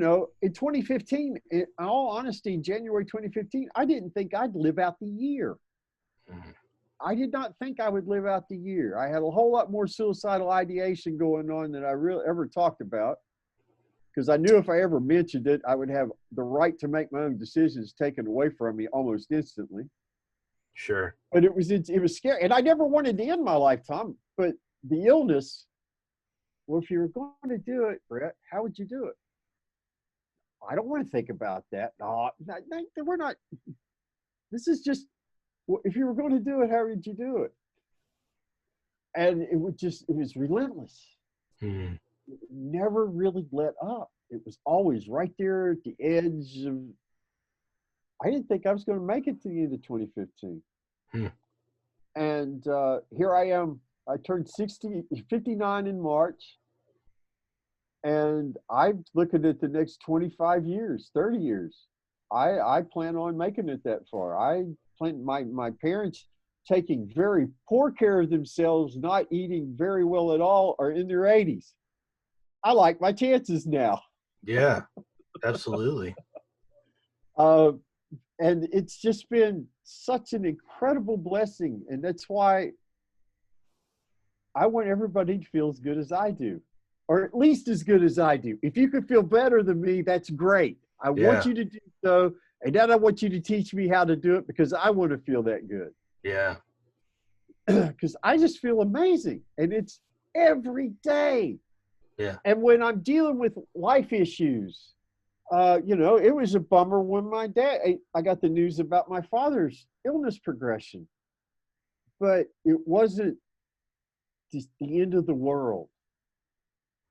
B: 2015, in all honesty, in January 2015, I didn't think I'd live out the year.
A: Mhm.
B: I did not think I would live out the year. I had a whole lot more suicidal ideation going on than I really ever talked about, because I knew if I ever mentioned it, I would have the right to make my own decisions taken away from me almost instantly.
A: Sure.
B: But it was scary, and I never wanted to end my lifetime. But the illness, well, if you were going to do it, Brett, how would you do it? I don't want to think about that. No, we're not. This is just, if you were going to do it, how would you do it? And it was relentless.
A: Mhm.
B: It never really let up. It was always right there at the edge of, I didn't think I was going to make it to the end of 2015.
A: Hmm.
B: And here I am. I turned 59 in March. And I'm looking at the next 25 years, 30 years. I plan on making it that far. I plan, my parents taking very poor care of themselves, not eating very well at all, are in their 80s. I like my chances now.
A: Yeah. Absolutely.
B: And it's just been such an incredible blessing. And that's why I want everybody to feel as good as I do, or at least as good as I do. If you can feel better than me, that's great. I want
A: Yeah.
B: you to do so. And then I want you to teach me how to do it, because I want to feel that good.
A: Yeah.
B: Because I just feel amazing. And it's every day.
A: Yeah.
B: And when I'm dealing with life issues, it was a bummer when I got the news about my father's illness progression. But it wasn't just the end of the world.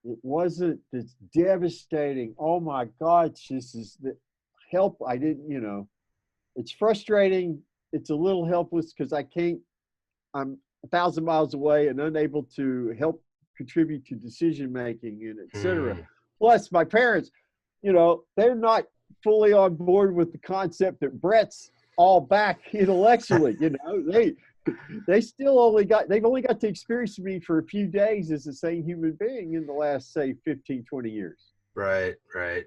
B: It wasn't this devastating, oh my God, this is the help. I didn't, it's frustrating. It's a little helpless because I'm 1,000 miles away and unable to help contribute to decision making and et cetera.
A: Mm.
B: Plus, my parents, they're not fully on board with the concept that Brett's all back intellectually. They've only got to experience me for a few days as the same human being in the last, say, 15, 20 years.
A: Right. Right.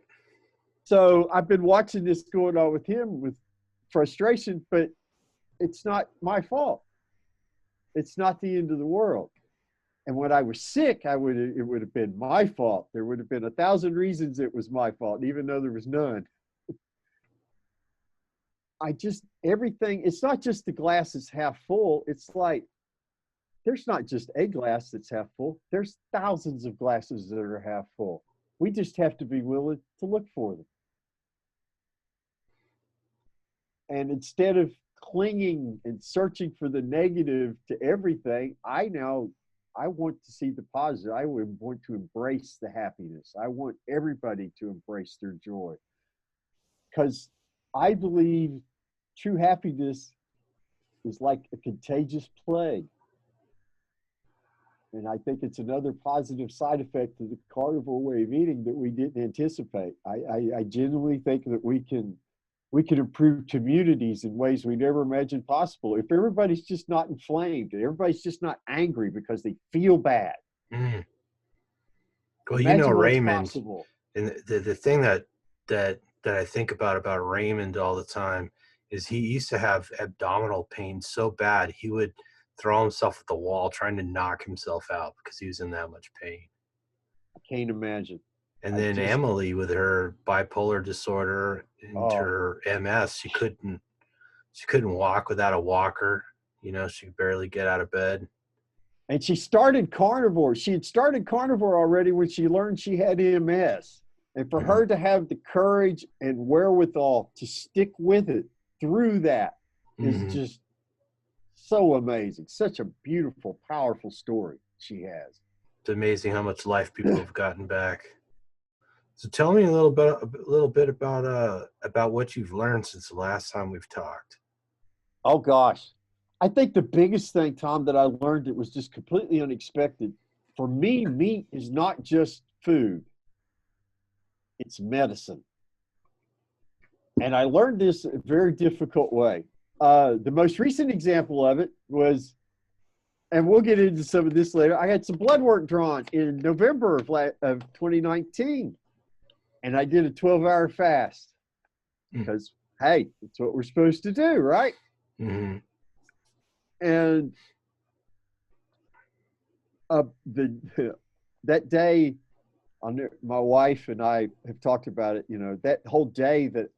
B: So I've been watching this going on with him with frustration, but it's not my fault. It's not the end of the world. And when I was sick, it would have been my fault. There would have been 1,000 reasons it was my fault, even though there was none. Everything, it's not just the glass is half full. It's like, there's not just a glass that's half full. There's thousands of glasses that are half full. We just have to be willing to look for them. And instead of clinging and searching for the negative to everything, I want to see the positive. I would want to embrace the happiness. I want everybody to embrace their joy. Because I believe true happiness is like a contagious plague. And I think it's another positive side effect of the carnivore way of eating that we didn't anticipate. I genuinely think that we can improve communities in ways we never imagined possible. If everybody's just not inflamed, and everybody's just not angry because they feel bad.
A: Mm. Well,
B: Imagine what's
A: Raymond,
B: possible.
A: and the thing that I think about Raymond all the time is he used to have abdominal pain so bad he would throw himself at the wall trying to knock himself out because he was in that much pain.
B: I can't imagine.
A: And then Emily, with her bipolar disorder and her MS, she couldn't walk without a walker. She could barely get out of bed.
B: And she started Carnivore. She had started Carnivore already when she learned she had MS. And for her to have the courage and wherewithal to stick with it through that is just so amazing. Such a beautiful, powerful story she has.
A: It's amazing how much life people have gotten back. So tell me a little bit about what you've learned since the last time we've talked.
B: Oh gosh. I think the biggest thing, Tom, that I learned that was just completely unexpected. For me, meat is not just food, it's medicine. And I learned this a very difficult way. The most recent example of it was, and we'll get into some of this later, I had some blood work drawn in November of 2019. And I did a 12-hour fast because, hey, it's what we're supposed to do, right?
A: Mm-hmm.
B: And that day, my wife and I have talked about it. You know, that whole day that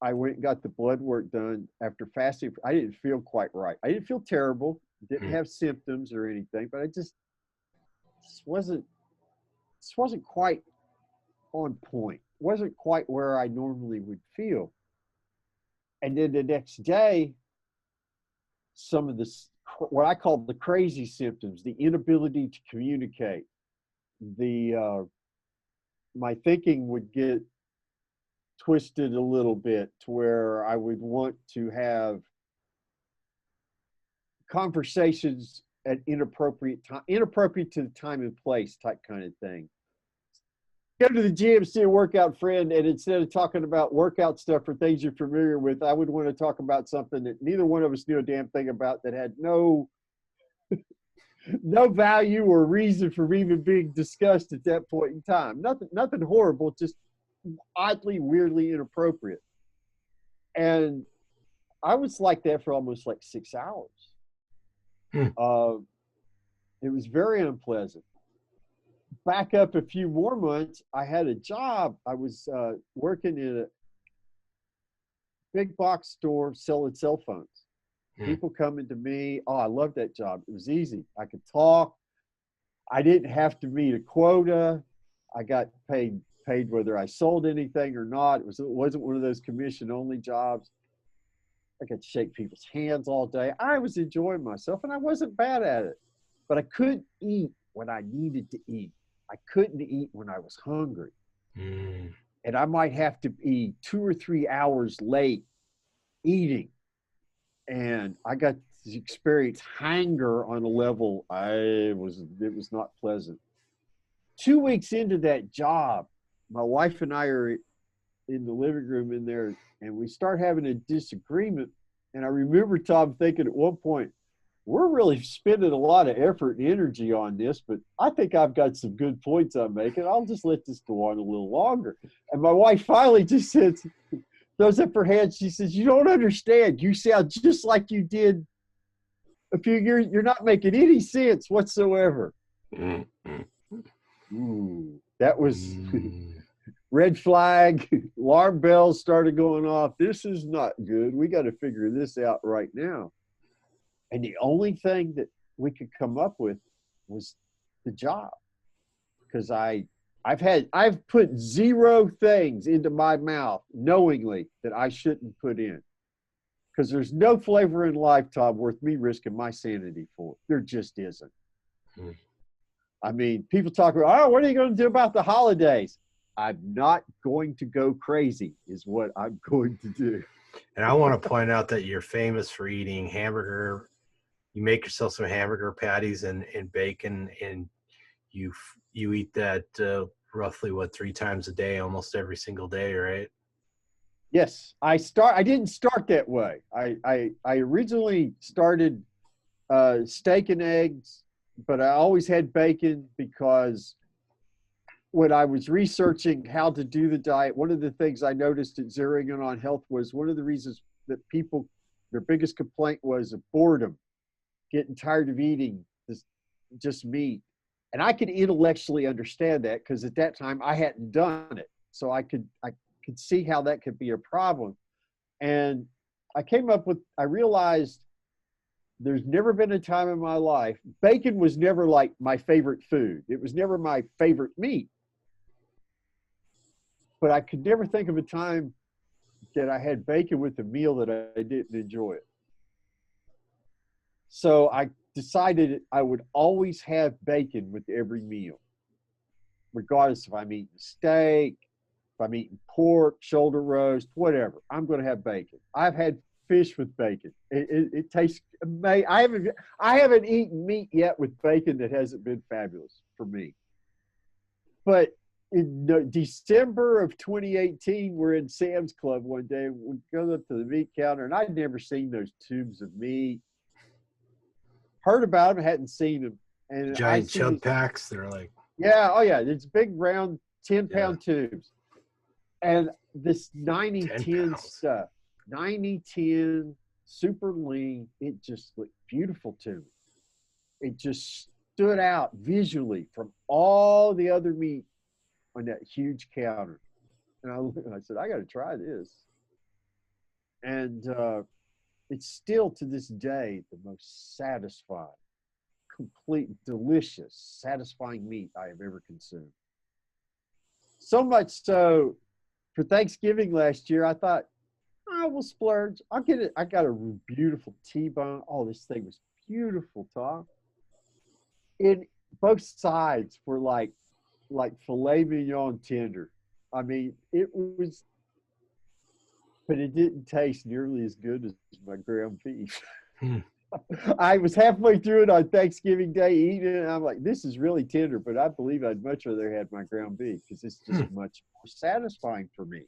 B: I went and got the blood work done after fasting, I didn't feel quite right. I didn't feel terrible, didn't have symptoms or anything, but I just wasn't quite on point. Wasn't quite where I normally would feel. And then the next day, some of this, what I call the crazy symptoms, the inability to communicate, my thinking would get twisted a little bit to where I would want to have conversations at inappropriate to the time and place type kind of thing. Go to the gym, see a workout friend, and instead of talking about workout stuff or things you're familiar with, I would want to talk about something that neither one of us knew a damn thing about, that had no value or reason for even being discussed at that point in time. Nothing horrible, just oddly, weirdly inappropriate. And I was like that for almost like 6 hours. It was very unpleasant. Back up a few more months, I had a job. I was working in a big box store selling cell phones. People coming to me. Oh, I loved that job. It was easy. I could talk. I didn't have to meet a quota. I got paid whether I sold anything or not. It wasn't one of those commission only jobs. I could shake people's hands all day. I was enjoying myself, and I wasn't bad at it. But I couldn't eat when I needed to eat. I couldn't eat when I was hungry. And I might have to be 2 or 3 hours late eating. And I got to experience hunger on a level it was not pleasant. 2 weeks into that job, my wife and I are in the living room in there, and we start having a disagreement. And I remember Tom thinking at one point, we're really spending a lot of effort and energy on this, but I think I've got some good points I'm making. I'll just let this go on a little longer. And my wife finally just says, throws up her hand. She says, you don't understand. You sound just like you did a few years. You're not making any sense whatsoever. Ooh, that was red flag. Alarm bells started going off. This is not good. We got to figure this out right now. And the only thing that we could come up with was the job. Because I've put 0 things into my mouth knowingly that I shouldn't put in. Because there's no flavor in life, Tom, worth me risking my sanity for. There just isn't. I mean, people talk about, oh, what are you going to do about the holidays? I'm not going to go crazy is what I'm going to do.
A: And I want to point out that you're famous for eating hamburger. You make yourself some hamburger patties and bacon, and you eat that roughly 3 times a day, almost every single day, right?
B: Yes, I didn't start that way. I originally started steak and eggs, but I always had bacon because when I was researching how to do the diet, one of the things I noticed at zeroing in on health was one of the reasons that people, their biggest complaint was boredom, getting tired of eating just meat. And I could intellectually understand that because at that time I hadn't done it. So I could see how that could be a problem. And I realized there's never been a time in my life, bacon was never like my favorite food. It was never my favorite meat. But I could never think of a time that I had bacon with a meal that I didn't enjoy it. So I decided I would always have bacon with every meal. regardless if I'm eating steak, if I'm eating pork, shoulder roast, whatever, I'm going to have bacon. I've had fish with bacon. It tastes amazing. I haven't eaten meat yet with bacon that hasn't been fabulous for me. But in December of 2018, we're in Sam's Club one day. We go up to the meat counter, and I'd never seen those tubes of meat. Heard about them, hadn't seen them. And
A: Giant chub packs. They're like,
B: yeah, oh yeah, it's big round 10-pound tubes. And this 90-10 stuff, 90-10, super lean, it just looked beautiful to me. It just stood out visually from all the other meat on that huge counter. And I said, I got to try this. And it's still to this day the most satisfying, complete, delicious, satisfying meat I have ever consumed. So much so, for Thanksgiving last year, I thought, I will splurge. I'll get it. I got a beautiful T-bone. Oh, this thing was beautiful, Tom. Both sides were like filet mignon tender. I mean, it was, but it didn't taste nearly as good as my ground beef. I was halfway through it on Thanksgiving Day eating it, and I'm like, this is really tender, but I believe I'd much rather have my ground beef because it's just much more satisfying for me.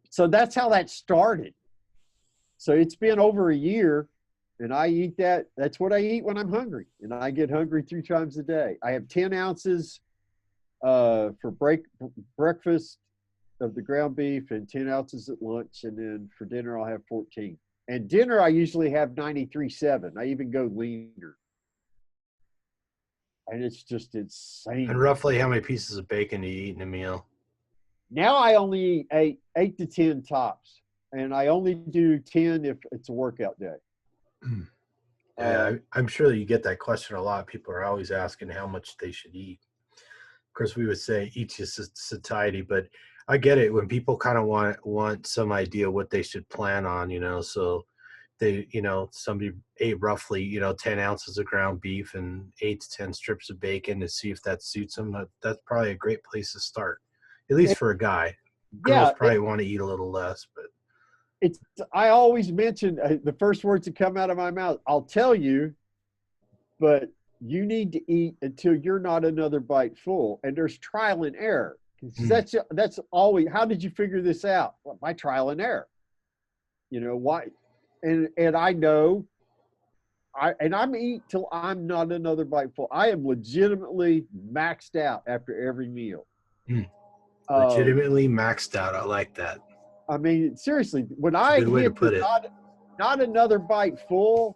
B: So that's how that started. So it's been over a year, and I eat that. That's what I eat when I'm hungry, and I get hungry 3 times a day. I have 10 ounces for breakfast of the ground beef and 10 ounces at lunch, and then for dinner I'll have 14. And dinner I usually have 93.7. I even go leaner. And it's just insane.
A: And roughly how many pieces of bacon do you eat in a meal?
B: Now I only eat 8 to 10 tops. And I only do 10 if it's a workout day.
A: Yeah, I'm sure that you get that question a lot. People are always asking how much they should eat. Of course, we would say eat to satiety, but I get it when people kind of want some idea what they should plan on, so they, somebody ate roughly, 10 ounces of ground beef and 8 to 10 strips of bacon to see if that suits them. That's probably a great place to start, at least for a guy. Girls probably want to eat a little less, but
B: I always mention the first words that come out of my mouth, I'll tell you, but you need to eat until you're not another bite full. And there's trial and error. That's always, how did you figure this out? Well, by trial and error. Why? And I know, I'm eat till I'm not another bite full. I am legitimately maxed out after every meal.
A: Legitimately maxed out. I like that.
B: I mean, seriously, when I hit not another bite full,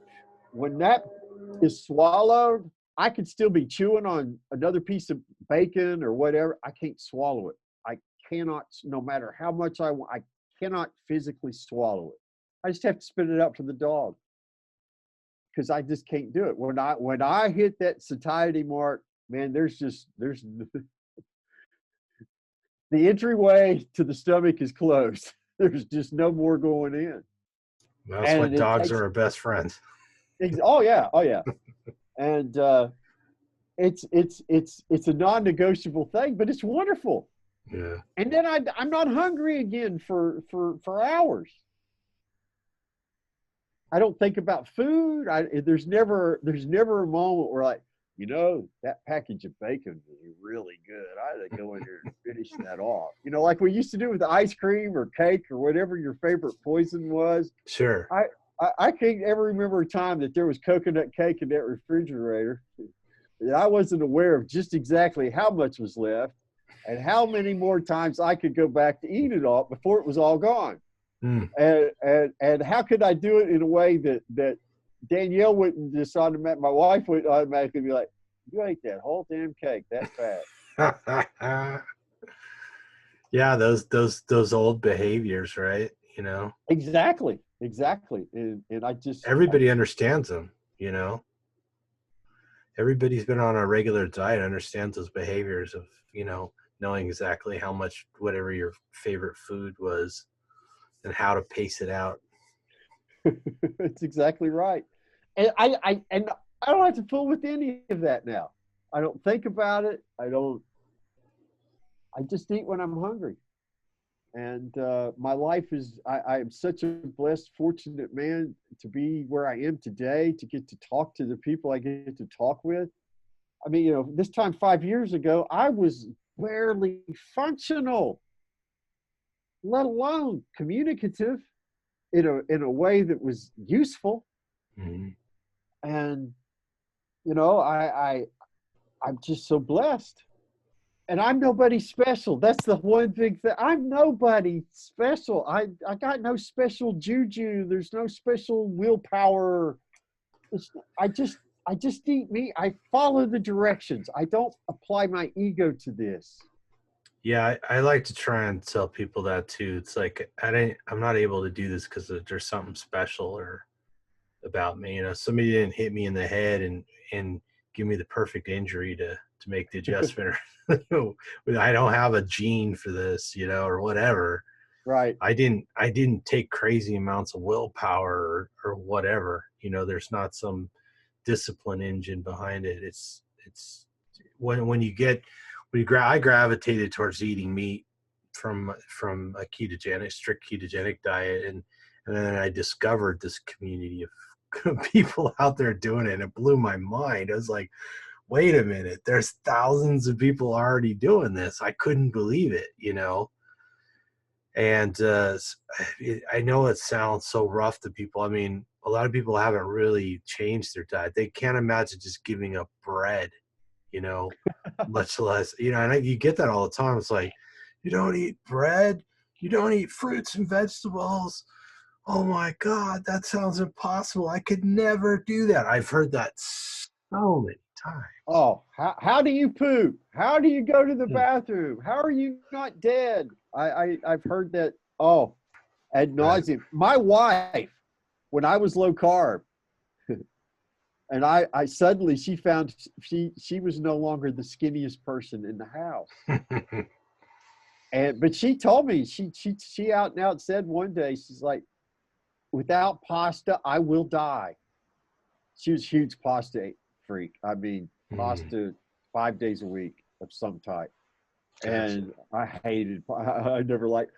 B: when that is swallowed, I could still be chewing on another piece of bacon or whatever. I can't swallow it. I cannot, no matter how much I want, I cannot physically swallow it. I just have to spit it out for the dog because I just can't do it. When I hit that satiety mark, man, there's the entryway to the stomach is closed. There's just no more going in.
A: That's why dogs are our best friends.
B: Oh yeah. And it's a non-negotiable thing, but it's wonderful.
A: Yeah.
B: And then I'm not hungry again for hours. I don't think about food. There's never a moment where that package of bacon is really good. I had to go in here and finish that off. Like we used to do with ice cream or cake or whatever your favorite poison was.
A: Sure.
B: I can't ever remember a time that there was coconut cake in that refrigerator. And I wasn't aware of just exactly how much was left and how many more times I could go back to eat it all before it was all gone. And how could I do it in a way that Danielle wouldn't just my wife would automatically be like, you ate that whole damn cake that fast.
A: Yeah, those old behaviors, right?
B: Exactly. And
A: everybody understands them, Everybody's been on a regular diet, understands those behaviors of, knowing exactly how much whatever your favorite food was and how to pace it out.
B: That's exactly right. And I don't have to fool with any of that now. I don't think about it. I just eat when I'm hungry. And my life is, I am such a blessed, fortunate man to be where I am today, to get to talk to the people I get to talk with. I mean, you know, this time 5 years ago, I was barely functional, let alone communicative in a way that was useful.
A: Mhm.
B: And, you know, I'm just so blessed. And I'm nobody special. That's the one big thing. I'm nobody special. I got no special juju. There's no special willpower. It's, I just I just eat meat. I follow the directions. I don't apply my ego to this.
A: Yeah, I like to try and tell people that too. It's like I'm not able to do this because there's something special or about me. You know, somebody didn't hit me in the head and give me the perfect injury to make the adjustment. Or I don't have a gene for this, you know, or whatever.
B: Right.
A: I didn't take crazy amounts of willpower or whatever. You know, there's not some discipline engine behind it. It's when you get I gravitated towards eating meat from a strict ketogenic diet, and then I discovered this community of people out there doing it, and it blew my mind. I was like, wait a minute, there's thousands of people already doing this. I couldn't believe it, you know. And I know it sounds so rough to people. I mean, a lot of people haven't really changed their diet. They can't imagine just giving up bread, you know, much less, you know, and you get that all the time. It's like, you don't eat bread, you don't eat fruits and vegetables. Oh my God, that sounds impossible. I could never do that. I've heard that so many times.
B: Oh, how do you poop? How do you go to the bathroom? How are you not dead? I've heard that. Oh, ad
A: Right.
B: nauseum. My wife, when I was low carb, and I suddenly she found she was no longer the skinniest person in the house. And but she told me she out and out said one day, she's like, without pasta, I will die. She was a huge pasta freak. I mean,
A: Mm,
B: pasta 5 days a week of some type.
A: gotcha.
B: And I hated. I never liked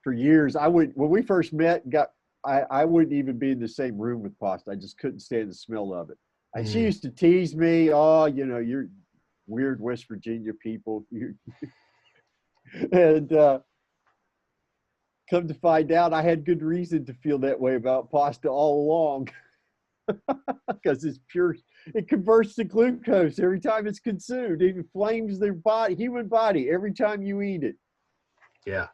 B: for years. I would when we first met. I wouldn't even be in the same room with pasta. I just couldn't stand the smell of it. And she
A: Mm,
B: used to tease me. Oh, you know, you're weird West Virginia people. And come to find out, I had good reason to feel that way about pasta all along because it's pure. It converts to glucose every time it's consumed. It inflames the human body every time you eat it.
A: yeah.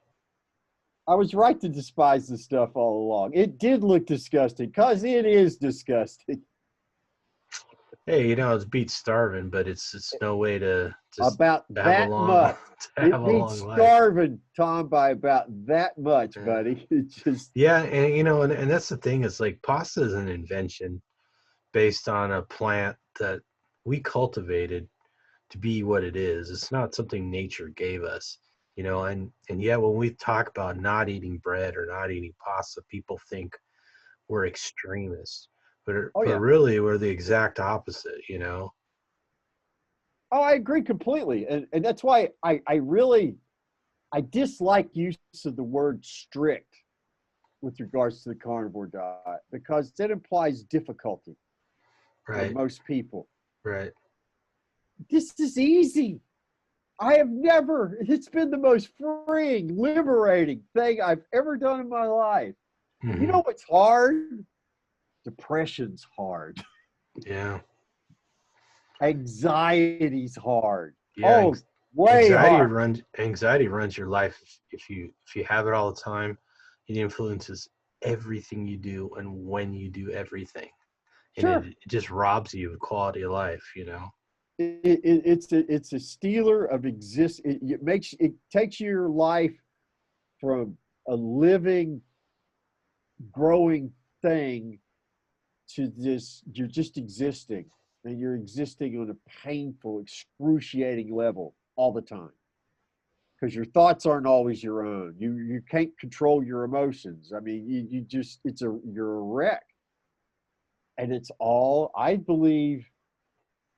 B: I was right to despise the stuff all along. It did look disgusting because it is disgusting.
A: Hey, you know, it's beats starving, but it's no way to just
B: About
A: to have a
B: that
A: long
B: much.
A: to have
B: It
A: a
B: beats
A: long life.
B: starving, Tom, by about that much,
A: Yeah.
B: buddy. It just,
A: Yeah, and you know, and that's the thing is like pasta is an invention based on a plant that we cultivated to be what it is. It's not something nature gave us, you know, and yet when we talk about not eating bread or not eating pasta, people think we're extremists.
B: oh,
A: But
B: yeah.
A: really we're the exact opposite, you know.
B: Oh, I agree completely. And that's why I dislike use of the word strict with regards to the carnivore diet because that implies difficulty for
A: Right,
B: most people.
A: right.
B: This is easy. I have never, it's been the most freeing, liberating thing I've ever done in my life. You
A: Hmm.
B: know what's hard? Depression's hard.
A: Yeah.
B: Anxiety's hard.
A: Yeah,
B: Oh, way hard.
A: anxiety runs your life if you have it all the time. It influences everything you do and when you do everything, and
B: Sure.
A: it just robs you of quality of life, you know.
B: It's a stealer of exist. It takes your life from a living, growing thing to this. You're just existing, and you're existing on a painful, excruciating level all the time because your thoughts aren't always your own. You can't control your emotions. I mean, you just you're a wreck, and it's all I believe.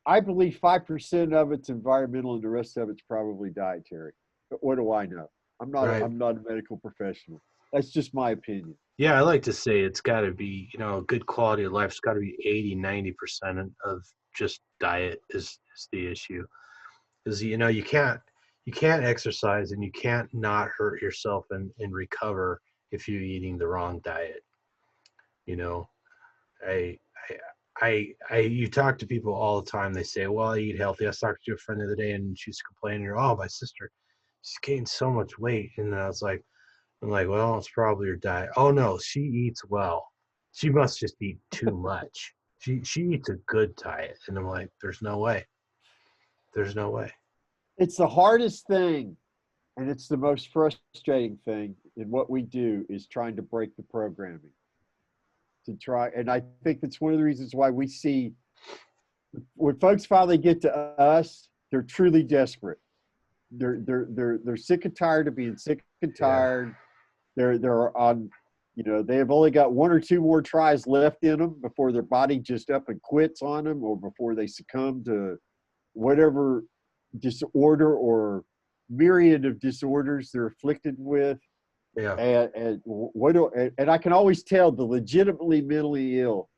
B: I believe 5% of it's environmental and the rest of it's probably dietary. But what do I know?
A: Right.
B: I'm not a medical professional. That's just my opinion.
A: Yeah, I like to say it's got to be, a good quality of life. It's got to be 80, 90% of just diet is the issue. Because you can't exercise and you can't not hurt yourself and recover if you're eating the wrong diet. You know, I you talk to people all the time. They say, "Well, I eat healthy." I was talking to a friend the other day, and she's complaining, "Oh, my sister, she's gained so much weight." And I'm like, "Well, it's probably her diet." "Oh no, she eats well. She must just eat too much. She eats a good diet." And I'm like, "There's no way. There's no way."
B: It's the hardest thing, and it's the most frustrating thing in what we do is trying to break the programming. To try, and I think that's one of the reasons why we see when folks finally get to us, they're truly desperate. They're sick and tired of being sick and
A: Yeah.
B: tired. They're on, they have only got one or two more tries left in them before their body just up and quits on them, or before they succumb to whatever disorder or myriad of disorders they're afflicted with.
A: Yeah.
B: And I can always tell the legitimately mentally ill.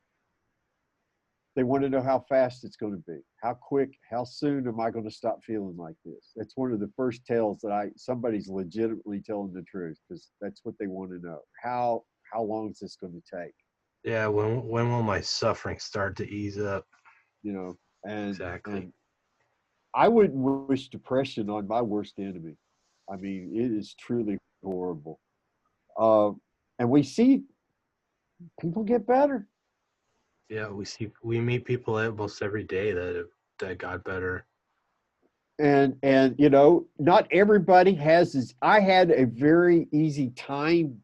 B: They want to know how fast it's going to be, how quick, how soon am I going to stop feeling like this? That's one of the first tells that somebody's legitimately telling the truth, because that's what they want to know. How long is this going to take?
A: Yeah. When will my suffering start to ease up?
B: You know, and
A: Exactly.
B: and I wouldn't wish depression on my worst enemy. I mean, it is truly horrible. Uh, and we see people get better.
A: Yeah, we meet people almost every day that got better.
B: And not everybody has this. I had a very easy time,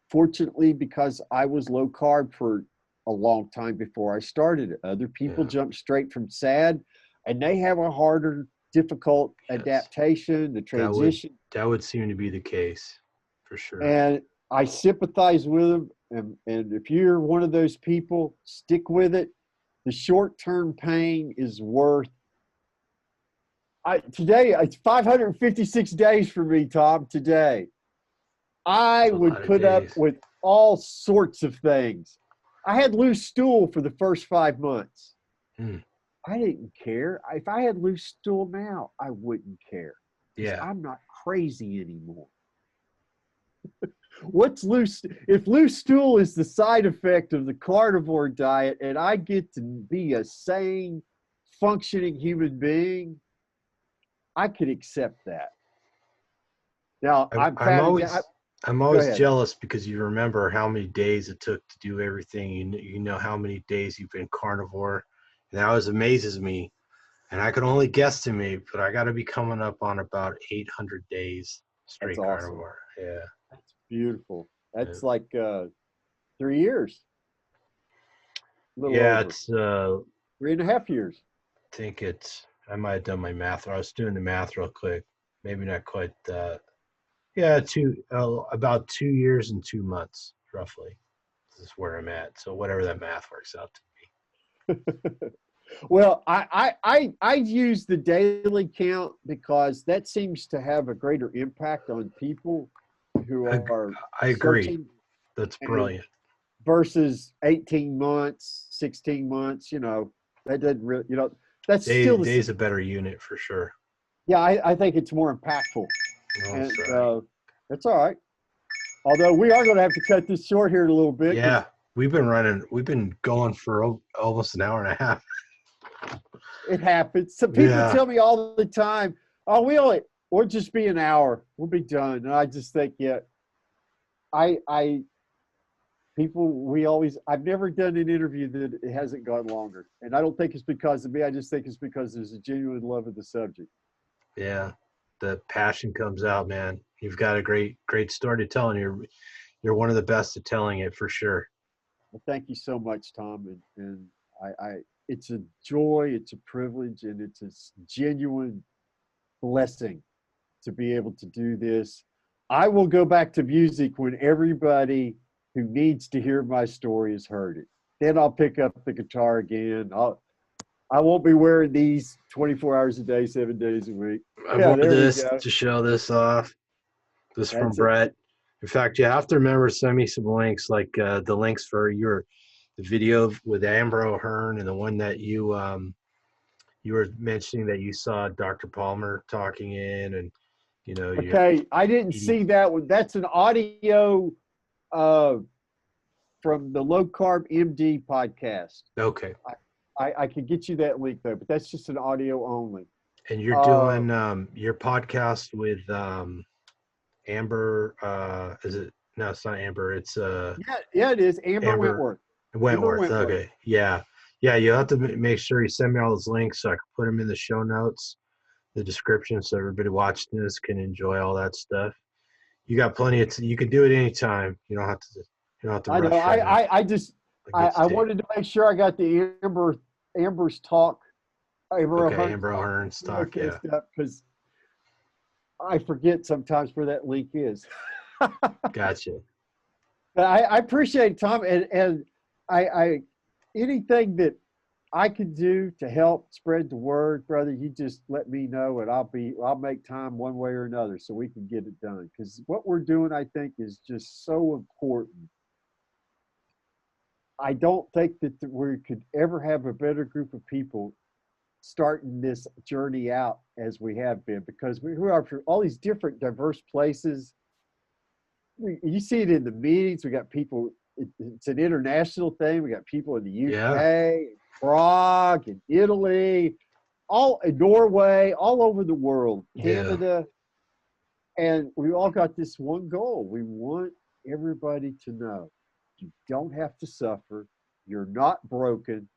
B: fortunately, because I was low carb for a long time before I started it. Other people
A: Yeah.
B: jump straight from SAD, and they have a harder, difficult
A: Yes.
B: adaptation, the
A: That would
B: transition.
A: that would seem to be the case for sure.
B: And I sympathize with them. And if you're one of those people, stick with it. The short-term pain is worth. Today it's 556 days for me, Tom. Today, I
A: It's a
B: would
A: lot of
B: put up
A: days.
B: with all sorts of things. I had loose stool for the first 5 months.
A: Hmm.
B: I didn't care. If I had loose stool now, I wouldn't care, because
A: Yeah.
B: I'm not crazy anymore. What's loose? If loose stool is the side effect of the carnivore diet and I get to be a sane, functioning human being, I could accept that. Now,
A: I'm
B: I'm
A: I'm
B: fat again.
A: always I'm
B: Go
A: always
B: ahead.
A: jealous because you remember how many days it took to do everything. You know how many days you've been carnivore, and that always amazes me. And I can only guesstimate, but I got to be coming up on about 800 days
B: That's
A: straight
B: awesome.
A: carnivore. Yeah.
B: That's beautiful.
A: Yeah.
B: That's like 3 years, a little
A: Yeah,
B: over
A: it's
B: 3.5 years.
A: think it's I might have done my math. I was doing the math real quick. Maybe not quite. Yeah, about 2 years and 2 months roughly. This is where I'm at. So whatever that math works out to
B: Well, I use the daily count because that seems to have a greater impact on people who
A: be.
B: are
A: I agree.
B: searching,
A: That's
B: and
A: brilliant.
B: versus 18 months, 16 months, that doesn't really, that's still the
A: Day's
B: same.
A: a better unit for sure.
B: Yeah, I think it's more impactful.
A: Oh, I'm
B: And
A: sorry.
B: that's all right. Although we are going to have to cut this short here in a little bit because
A: Yeah, we've been going for almost an hour and a half.
B: it happens. Some people
A: Yeah,
B: tell me all the time, "Oh, we'll just be an hour. We'll be done." And I just think, yeah, I people, I've never done an interview that it hasn't gone longer, and I don't think it's because of me. I just think it's because there's a genuine love of the subject.
A: yeah. The passion comes out, man. You've got a great story to tell, and you're one of the best at telling it for sure.
B: Well, thank you so much, Tom, and it's a joy, it's a privilege, and it's a genuine blessing to be able to do this. I will go back to music when everybody who needs to hear my story has heard it. Then I'll pick up the guitar again. I won't be wearing these 24 hours a day, 7 days a week.
A: I
B: Yeah,
A: wore
B: there we
A: this
B: go.
A: to show this off. This is from
B: That's it.
A: Brett. In fact, you have to remember to send me some links, like the links for the video with Amber O'Hearn and the one that you were mentioning that you saw Dr. Palmer talking in, and you're
B: Okay, I didn't
A: eating.
B: see that one. That's an audio uh, from the Low Carb MD podcast.
A: Okay.
B: I could get you that link though, but that's just an audio only.
A: And you're doing your podcast with Amber. Is it? No, it's not Amber. It's
B: Yeah, it is Amber
A: Amber
B: Wentworth. Amber
A: Wentworth. Okay. Yeah. You'll have to make sure you send me all those links so I can put them in the show notes, the description, so everybody watching this can enjoy all that stuff. You got plenty of. You can do it anytime. You don't have to. You don't have to
B: I
A: rush.
B: know.
A: Right
B: I just I wanted to make sure I got the Amber's talk.
A: Amber O'Hearn's talk. Yeah.
B: Because I forget sometimes where that link is.
A: Gotcha.
B: But I appreciate it, Tom, and I anything that I can do to help spread the word, brother, you just let me know, and I'll make time one way or another so we can get it done. Because what we're doing, I think, is just so important. I don't think that we could ever have a better group of people starting this journey out as we have been, because we are from all these different diverse places. You see it in the meetings. We got people, it's an international thing. We got people in the UK, Prague, and Italy, all in Norway, all over the world, Canada. And we all got this one goal. We want everybody to know you don't have to suffer. You're not broken.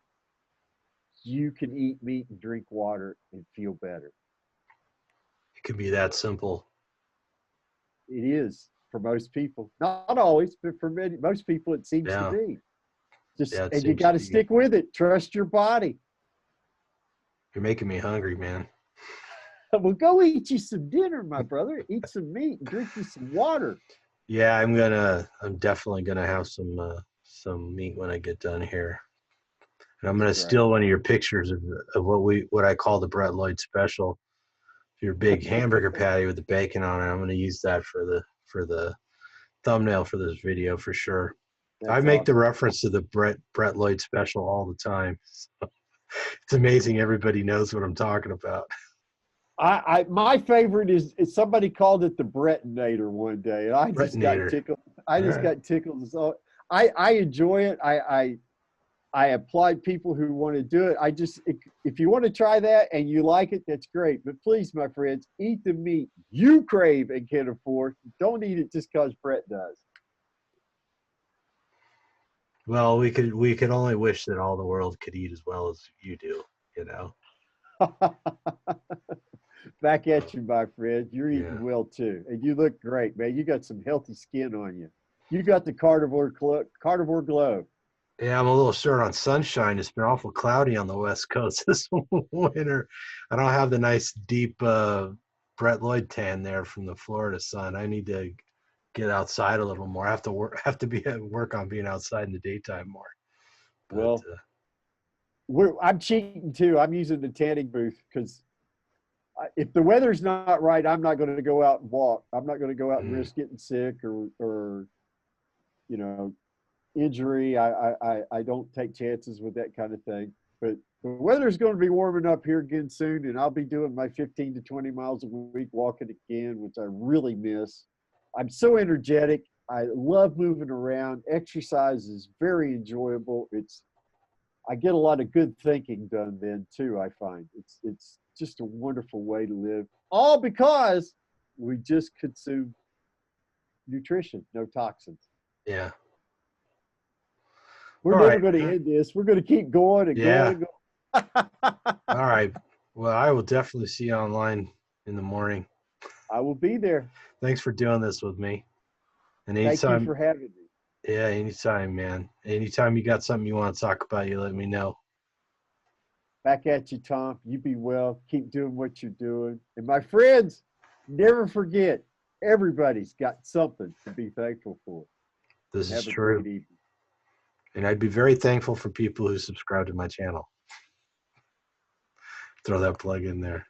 B: You can eat meat and drink water and feel better.
A: It can be that simple.
B: It is for most people. Not always, but for most people, it seems to be. And you got to stick with it. Trust your body.
A: You're making me hungry, man.
B: Well, go eat you some dinner, my brother. Eat some meat and drink you some water.
A: Yeah, I'm definitely gonna have some meat when I get done here. And I'm gonna steal one of your pictures of what I call the Brett Lloyd special. Your big hamburger patty with the bacon on it. I'm gonna use that for the thumbnail for this video for sure. I make the reference to the Brett Lloyd special all the time. So it's amazing everybody knows what I'm talking about.
B: My favorite is somebody called it the Brettinator one day, and I just got tickled. Got tickled. So I enjoy it. I applaud people who want to do it. If you want to try that and you like it, that's great. But please, my friends, eat the meat you crave and can afford. Don't eat it just because Brett does.
A: Well, we could only wish that all the world could eat as well as you do,
B: Back at you, my friend. You're eating well too, and you look great, man. You got some healthy skin on you. You got the carnivore glow.
A: Yeah, I'm a little short on sunshine. It's been awful cloudy on the West Coast this winter. I don't have the nice deep Brett Lloyd tan there from the Florida sun. I need to get outside a little more. I have to work on being outside in the daytime more. But,
B: I'm cheating too. I'm using the tanning booth because if the weather's not right, I'm not going to go out and walk. I'm not going to go out and risk getting sick or injury. I don't take chances with that kind of thing. But the weather's going to be warming up here again soon, and I'll be doing my 15 to 20 miles a week walking again, which I really miss. I'm so energetic. I love moving around. Exercise is very enjoyable. I get a lot of good thinking done then too, I find. It's just a wonderful way to live. All because we just consume nutrition, no toxins.
A: Yeah.
B: We're never going to end this. We're going to keep going and going and going.
A: All right. Well, I will definitely see you online in the morning.
B: I will be there.
A: Thanks for doing this with me. And anytime,
B: thank you for having me.
A: Yeah, anytime, man. Anytime you got something you want to talk about, you let me know.
B: Back at you, Tom. You be well. Keep doing what you're doing. And my friends, never forget, everybody's got something to be thankful for.
A: This is true. And I'd be very thankful for people who subscribe to my channel. throw that plug in there.